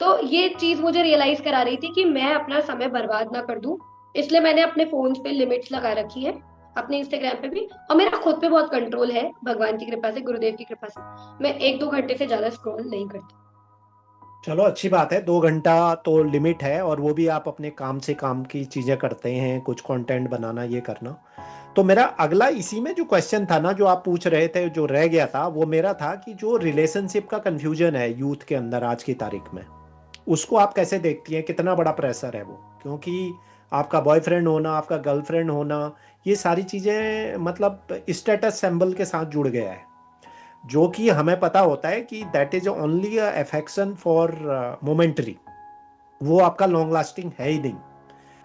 तो ये चीज मुझे रियलाइज करा रही थी कि मैं अपना समय बर्बाद ना कर दूं, इसलिए मैंने अपने फोन पे लिमिट्स लगा रखी है, अपने इंस्टाग्राम पे भी। और मेरा खुद पे बहुत कंट्रोल है, भगवान की कृपा से, गुरुदेव की कृपा से मैं 1-2 घंटे से ज्यादा स्क्रॉल नहीं करती। चलो अच्छी बात है, 2 घंटा तो लिमिट है, और वो भी आप अपने काम से काम की चीज़ें करते हैं, कुछ कंटेंट बनाना, ये करना। तो मेरा अगला इसी में जो क्वेश्चन था ना, जो आप पूछ रहे थे, जो रह गया था, वो मेरा था कि जो रिलेशनशिप का कंफ्यूजन है यूथ के अंदर आज की तारीख में, उसको आप कैसे देखती हैं? कितना बड़ा प्रेशर है वो? क्योंकि आपका बॉयफ्रेंड होना, आपका गर्लफ्रेंड होना, ये सारी चीज़ें मतलब स्टेटस सिंबल के साथ जुड़ गया है, जो कि हमें पता होता है कि that is only a affection for momentary. वो आपका लॉन्ग लास्टिंग है ही नहीं।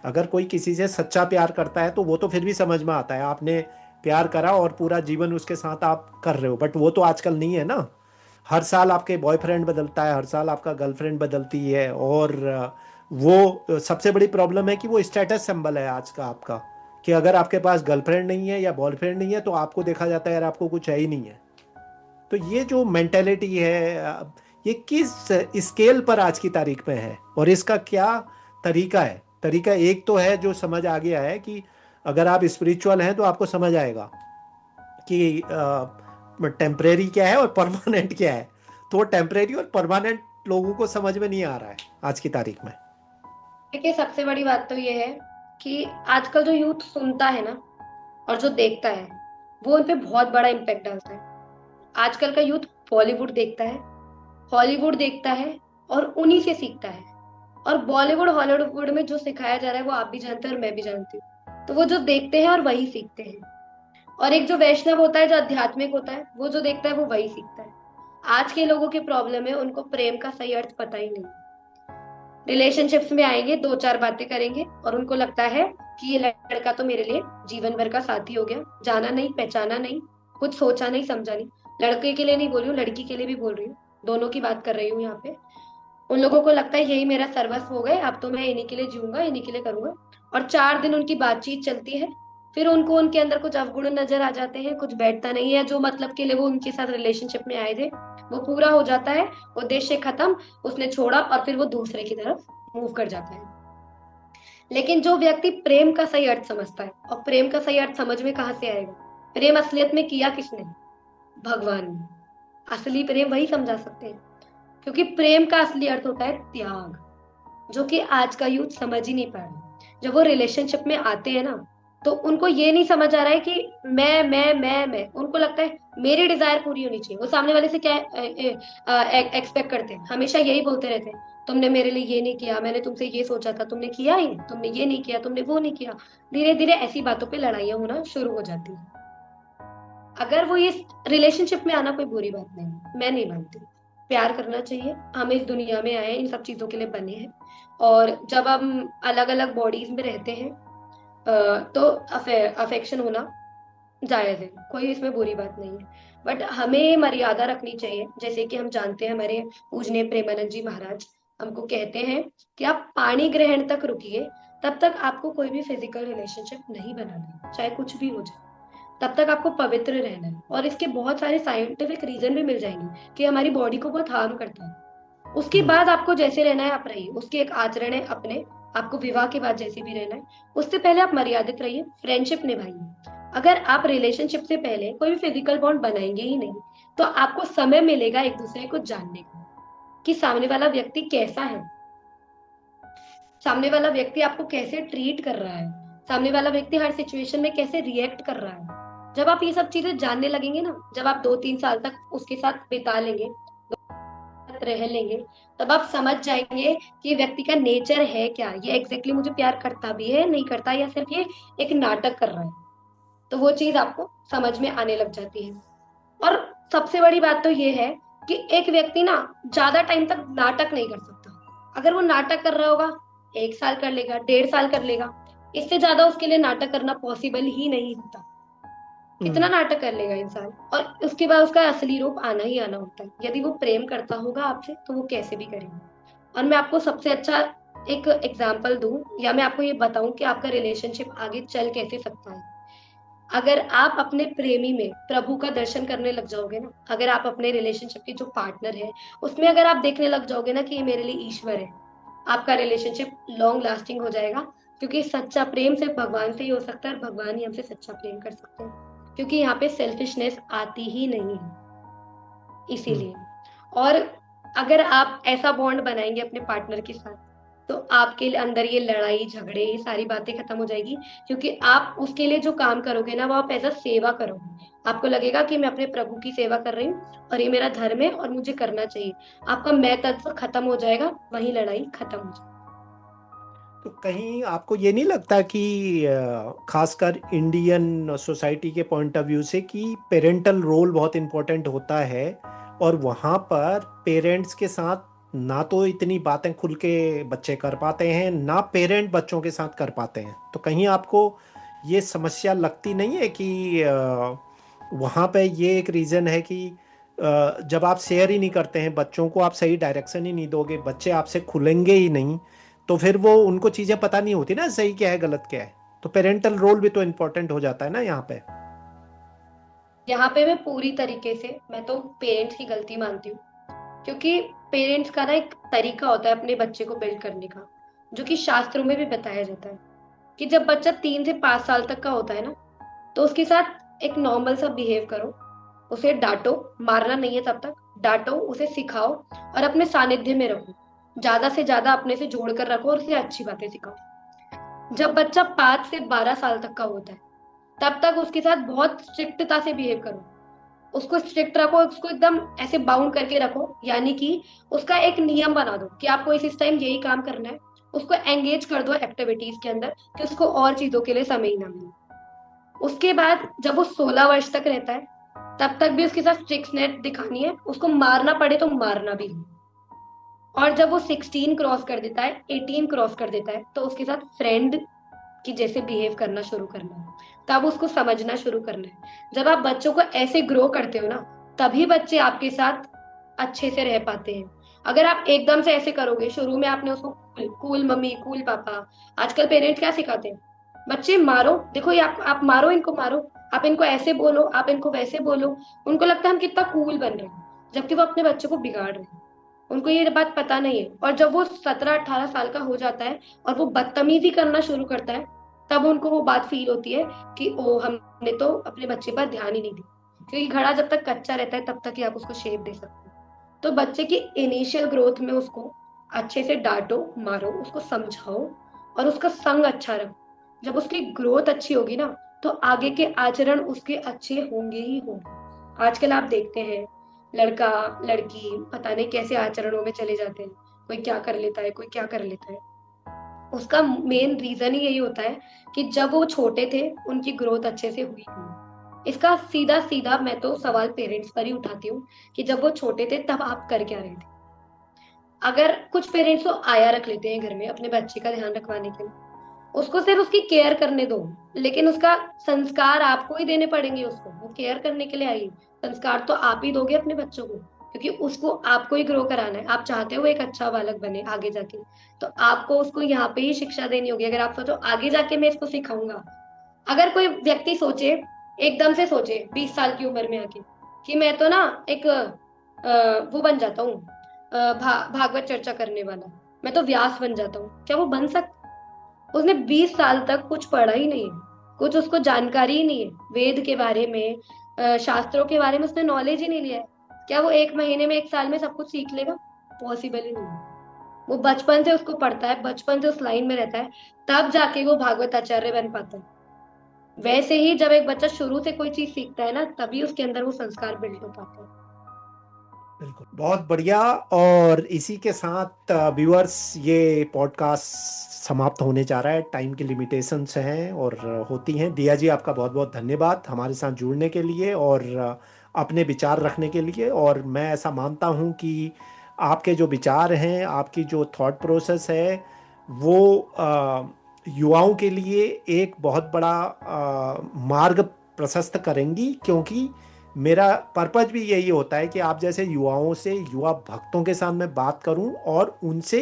अगर कोई किसी से सच्चा प्यार करता है तो वो तो फिर भी समझ में आता है, आपने प्यार करा और पूरा जीवन उसके साथ आप कर रहे हो, बट वो तो आजकल नहीं है ना। हर साल आपके बॉयफ्रेंड बदलता है, हर साल आपका गर्लफ्रेंड बदलती है, और सबसे बड़ी प्रॉब्लम है कि वो स्टेटस सिंबल है आज का आपका, कि अगर आपके पास गर्लफ्रेंड नहीं है या बॉयफ्रेंड नहीं है तो आपको देखा जाता है यार आपको कुछ है ही नहीं है। तो ये जो मेंटेलिटी है, ये किस स्केल पर आज की तारीख में है, और इसका क्या तरीका है? तरीका एक तो है जो समझ आ गया है कि अगर आप स्पिरिचुअल हैं तो आपको समझ आएगा कि टेम्परेरी क्या है और परमानेंट क्या है। तो वो टेम्परेरी और परमानेंट लोगों को समझ में नहीं आ रहा है आज की तारीख में। देखिए, सबसे बड़ी बात तो ये है कि आजकल जो यूथ सुनता है ना और जो देखता है, वो उन पे बहुत बड़ा इम्पेक्ट डालता है। आजकल का यूथ बॉलीवुड देखता है, हॉलीवुड देखता है, और उन्हीं से सीखता है। और बॉलीवुड हॉलीवुड में जो सिखाया जा रहा है वो आप भी जानते हैं और मैं भी जानती हूँ, तो वो जो देखते हैं और वही सीखते हैं। और एक जो वैष्णव होता है, जो आध्यात्मिक होता है, वो जो देखता है वो वही सीखता है। आज के लोगों की प्रॉब्लम है, उनको प्रेम का सही अर्थ पता ही नहीं। रिलेशनशिप्स में आएंगे, 2-4 बातें करेंगे, और उनको लगता है कि ये लड़का तो मेरे लिए जीवन भर का साथी हो गया, जाना नहीं, पहचाना नहीं, कुछ सोचा नहीं, समझा नहीं। लड़के के लिए नहीं बोल रही हूँ, लड़की के लिए भी बोल रही हूँ, दोनों की बात कर रही हूँ यहाँ पे। उन लोगों को लगता है यही मेरा सर्वस्व हो गए, अब तो मैं इन्हीं के लिए जीऊंगा, इन्हीं के लिए करूंगा। और 4 दिन उनकी बातचीत चलती है, फिर उनको उनके अंदर कुछ अवगुण नजर आ जाते हैं, कुछ बैठता नहीं है, जो मतलब के लिए वो उनके साथ रिलेशनशिप में आए थे वो पूरा हो जाता है, उद्देश्य खत्म, उसने छोड़ा और फिर वो दूसरे की तरफ मूव कर जाता है। लेकिन जो व्यक्ति प्रेम का सही अर्थ समझता है, और प्रेम का सही अर्थ समझ में कहाँ से आएगा, प्रेम असलियत में किया किसने, भगवान ने। असली प्रेम वही समझा सकते हैं, क्योंकि प्रेम का असली अर्थ होता है त्याग, जो कि आज का यूथ समझ ही नहीं पा रहा। जब वो रिलेशनशिप में आते हैं ना, तो उनको ये नहीं समझ आ रहा है कि मैं, उनको लगता है मेरी डिजायर पूरी होनी चाहिए। वो सामने वाले से क्या एक्सपेक्ट करते हैं, हमेशा यही बोलते रहते हैं, तुमने मेरे लिए ये नहीं किया, मैंने तुमसे ये सोचा था, तुमने किया ही नहीं, तुमने ये नहीं किया, तुमने वो नहीं किया। धीरे धीरे ऐसी बातों पे लड़ाइयाँ होना शुरू हो जाती है। अगर वो इस रिलेशनशिप में आना कोई बुरी बात नहीं है, मैं नहीं मानती। प्यार करना चाहिए, हम इस दुनिया में आए इन सब चीजों के लिए बने हैं। और जब हम अलग अलग बॉडीज में रहते हैं, तो अफेक्शन होना जायज है, कोई इसमें बुरी बात नहीं है। बट हमें मर्यादा रखनी चाहिए। जैसे कि हम जानते हैं, हमारे पूजनीय प्रेमानंद जी महाराज हमको कहते हैं कि आप पानी ग्रहण तक रुकिए, तब तक आपको कोई भी फिजिकल रिलेशनशिप नहीं बनाना है, चाहे कुछ भी हो जाए, तब तक आपको पवित्र रहना है। और इसके बहुत सारे साइंटिफिक रीजन भी मिल जाएंगे कि हमारी बॉडी को बहुत हार्म करता है। उसके बाद आपको जैसे रहना है आप रहिए, उसके एक आचरण है अपने, आपको विवाह के बाद जैसे भी रहना है। उससे पहले आप मर्यादित रहिए, फ्रेंडशिप निभाइए। अगर आप रिलेशनशिप से पहले कोई भी फिजिकल बॉन्ड बनाएंगे ही नहीं, तो आपको समय मिलेगा एक दूसरे को जानने का, कि सामने वाला व्यक्ति कैसा है, सामने वाला व्यक्ति आपको कैसे ट्रीट कर रहा है, सामने वाला व्यक्ति हर सिचुएशन में कैसे रिएक्ट कर रहा है। जब आप ये सब चीजें जानने लगेंगे ना, जब आप 2-3 साल तक उसके साथ बिता लेंगे, रह लेंगे, तब आप समझ जाएंगे कि व्यक्ति का नेचर है क्या, ये एग्जैक्टली मुझे प्यार करता भी है, नहीं करता, या सिर्फ ये एक नाटक कर रहा है। तो वो चीज आपको समझ में आने लग जाती है। और सबसे बड़ी बात तो ये है कि एक व्यक्ति ना ज्यादा टाइम तक नाटक नहीं कर सकता। अगर वो नाटक कर रहा होगा, 1 साल कर लेगा, 1.5 साल कर लेगा, इससे ज्यादा उसके लिए नाटक करना पॉसिबल ही नहीं होता। कितना नाटक कर लेगा इंसान, और उसके बाद उसका असली रूप आना ही आना होता है। यदि वो प्रेम करता होगा आपसे, तो वो कैसे भी करेगा। और मैं आपको सबसे अच्छा एक एग्जाम्पल दूं, या मैं आपको ये बताऊं कि आपका रिलेशनशिप आगे चल कैसे सकता है। अगर आप अपने प्रेमी में प्रभु का दर्शन करने लग जाओगे ना, अगर आप अपने रिलेशनशिप के जो पार्टनर है उसमें अगर आप देखने लग जाओगे ना कि ये मेरे लिए ईश्वर है, आपका रिलेशनशिप लॉन्ग लास्टिंग हो जाएगा। क्योंकि सच्चा प्रेम सिर्फ भगवान से ही हो सकता है, और भगवान ही हमसे सच्चा प्रेम कर सकते हैं, क्योंकि यहाँ पे सेल्फिशनेस आती ही नहीं है इसीलिए। और अगर आप ऐसा बॉन्ड बनाएंगे अपने पार्टनर के साथ, तो आपके अंदर ये लड़ाई झगड़े ये सारी बातें खत्म हो जाएगी। क्योंकि आप उसके लिए जो काम करोगे ना, वो आप एज अ सेवा करोगे। आपको लगेगा कि मैं अपने प्रभु की सेवा कर रही हूँ और ये मेरा धर्म है और मुझे करना चाहिए। आपका मैं तत्व खत्म हो जाएगा, वही लड़ाई खत्म हो जाएगी। तो कहीं आपको ये नहीं लगता कि खासकर इंडियन सोसाइटी के पॉइंट ऑफ व्यू से कि पेरेंटल रोल बहुत इम्पोर्टेंट होता है, और वहाँ पर पेरेंट्स के साथ ना तो इतनी बातें खुल के बच्चे कर पाते हैं, ना पेरेंट बच्चों के साथ कर पाते हैं। तो कहीं आपको ये समस्या लगती नहीं है कि वहाँ पे ये एक रीज़न है कि जब आप शेयर ही नहीं करते हैं, बच्चों को आप सही डायरेक्शन ही नहीं दोगे, बच्चे आपसे खुलेंगे ही नहीं, तो फिर वो उनको चीज़ें पता नहीं होती ना सही क्या है गलत क्या है। तो पेरेंटल रोल भी तो इम्पोर्टेंट हो जाता है ना यहाँ पे। यहाँ पे मैं पूरी तरीके से, मैं तो पेरेंट्स की गलती मानती हूँ। क्योंकि पेरेंट्स का ना एक तरीका होता है अपने बच्चे को बिल्ड करने का, जो कि शास्त्रों में भी बताया जाता है कि जब बच्चा 3 से 5 साल तक का होता है ना, तो उसके साथ एक नॉर्मल सा बिहेव करो, उसे डांटो, मारना नहीं है तब तक, डांटो, उसे सिखाओ और अपने सानिध्य में रखो, ज्यादा से ज्यादा अपने से जोड़ कर रखो और उसे अच्छी बातें सिखाओ। जब बच्चा 5 से 12 साल तक का होता है, तब तक उसके साथ बहुत स्ट्रिक्टता से बिहेव करो, उसको स्ट्रिक्ट रखो, उसको एकदम ऐसे बाउंड करके रखो। यानी कि उसका एक नियम बना दो कि आपको इस टाइम यही काम करना है। उसको एंगेज कर दो एक्टिविटीज के अंदर कि उसको और चीजों के लिए समय ही ना मिले। उसके बाद जब वो 16 वर्ष तक रहता है, तब तक भी उसके साथ स्ट्रिक्टनेस दिखानी है, उसको मारना पड़े तो मारना भी है। और जब वो 16 क्रॉस कर देता है, 18 क्रॉस कर देता है, तो उसके साथ फ्रेंड कि जैसे बिहेव करना शुरू करना है, तब उसको समझना शुरू करना है। जब आप बच्चों को ऐसे ग्रो करते हो ना, तभी बच्चे आपके साथ अच्छे से रह पाते हैं। अगर आप एकदम से ऐसे करोगे, शुरू में आपने उसको कूल कूल मम्मी कूल पापा, आजकल पेरेंट्स क्या सिखाते हैं, बच्चे मारो, देखो ये आप मारो, इनको मारो, आप इनको ऐसे बोलो, आप इनको वैसे बोलो। उनको लगता है हम कितना कूल बन रहे हैं, जबकि वो अपने बच्चों को बिगाड़ रहे हैं। उनको ये बात पता नहीं है। और जब वो 17-18 साल का हो जाता है और वो बदतमीजी करना शुरू करता है, तब उनको वो बात फील होती है कि ओ, हमने तो अपने बच्चे पर ध्यान ही नहीं दिया। क्योंकि घड़ा जब तक कच्चा रहता है तब तक ही आप उसको शेप दे सकते हो। तो बच्चे की इनिशियल ग्रोथ में उसको अच्छे से डांटो, मारो, उसको समझाओ और उसका संग अच्छा रखो। जब उसकी ग्रोथ अच्छी होगी ना, तो आगे के आचरण उसके अच्छे होंगे ही होंगे। आजकल आप देखते हैं, लड़का लड़की पता नहीं कैसे आचरणों में चले जाते हैं, कोई क्या कर लेता है, कोई क्या कर लेता है। उसका मेन रीजन ही यही होता है कि जब वो छोटे थे उनकी ग्रोथ अच्छे से हुई नहीं। इसका सीधा सीधा मैं तो सवाल पेरेंट्स पर ही उठाती हूँ कि जब वो छोटे थे तब आप कर क्या रहे थे। अगर कुछ पेरेंट्स तो आया रख लेते हैं घर में अपने बच्चे का ध्यान रखवाने के लिए, उसको सिर्फ उसकी केयर करने दो, लेकिन उसका संस्कार आपको ही देने पड़ेंगे। उसको वो केयर करने के लिए आई, संस्कार तो आप ही दोगे अपने बच्चों को, क्योंकि उसको आपको ही ग्रो कराना है। आप चाहते हो वो एक अच्छा बालक बने आगे जाके, तो आपको उसको यहाँ पे ही शिक्षा देनी होगी। अगर आप सोचो आगे जाके मैं इसको सिखाऊंगा, अगर कोई व्यक्ति सोचे, एकदम से सोचे 20 साल की उम्र में आके कि मैं तो ना एक वो बन जाता हूँ, भागवत चर्चा करने वाला, मैं तो व्यास बन जाता हूँ, क्या वो बन सकता? उसने 20 साल तक कुछ पढ़ा ही नहीं है, कुछ उसको जानकारी ही नहीं है वेद के बारे में, शास्त्रों के बारे में उसने नॉलेज ही नहीं लिया है। क्या वो 1 महीने में 1 साल में सब कुछ सीख लेगा? पॉसिबल ही नहीं है। वो बचपन से उसको पढ़ता है, बचपन से उस लाइन में रहता है, तब जाके वो भागवत आचार्य बन पाता है। वैसे ही जब एक बच्चा शुरू से कोई चीज सीखता है ना, तभी उसके अंदर वो संस्कार बिल्ड हो पाता है। बिल्कुल, बहुत बढ़िया। और इसी के साथ व्यूअर्स, ये पॉडकास्ट समाप्त होने जा रहा है। टाइम की लिमिटेशंस हैं और होती हैं। दिया जी, आपका बहुत बहुत धन्यवाद हमारे साथ जुड़ने के लिए और अपने विचार रखने के लिए। और मैं ऐसा मानता हूँ कि आपके जो विचार हैं, आपकी जो थॉट प्रोसेस है, वो युवाओं के लिए एक बहुत बड़ा मार्ग प्रशस्त करेंगी। क्योंकि मेरा पर्पज भी यही होता है कि आप जैसे युवाओं से, युवा भक्तों के साथ मैं बात करूं और उनसे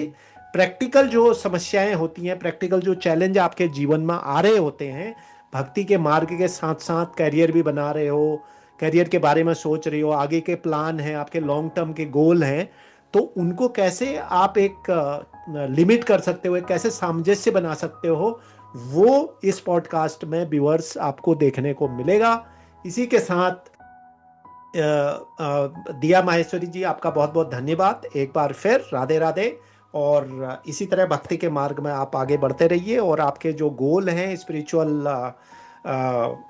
प्रैक्टिकल जो समस्याएं होती हैं, प्रैक्टिकल जो चैलेंज आपके जीवन में आ रहे होते हैं, भक्ति के मार्ग के साथ साथ करियर भी बना रहे हो, करियर के बारे में सोच रहे हो, आगे के प्लान हैं, आपके लॉन्ग टर्म के गोल हैं, तो उनको कैसे आप एक लिमिट कर सकते हो, एक कैसे सामंजस्य बना सकते हो, वो इस पॉडकास्ट में व्यूअर्स आपको देखने को मिलेगा। इसी के साथ दिया माहेश्वरी जी, आपका बहुत बहुत धन्यवाद एक बार फिर। राधे राधे। और इसी तरह भक्ति के मार्ग में आप आगे बढ़ते रहिए और आपके जो गोल हैं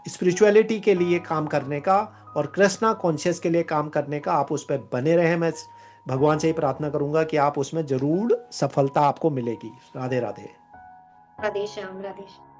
स्पिरिचुअलिटी के लिए काम करने का और कृष्णा कॉन्शियस के लिए काम करने का, आप उस पर बने रहें। मैं भगवान से ही प्रार्थना करूंगा कि आप उसमें जरूर सफलता आपको मिलेगी। राधे राधे। राधे श्याम, राधे श्याम।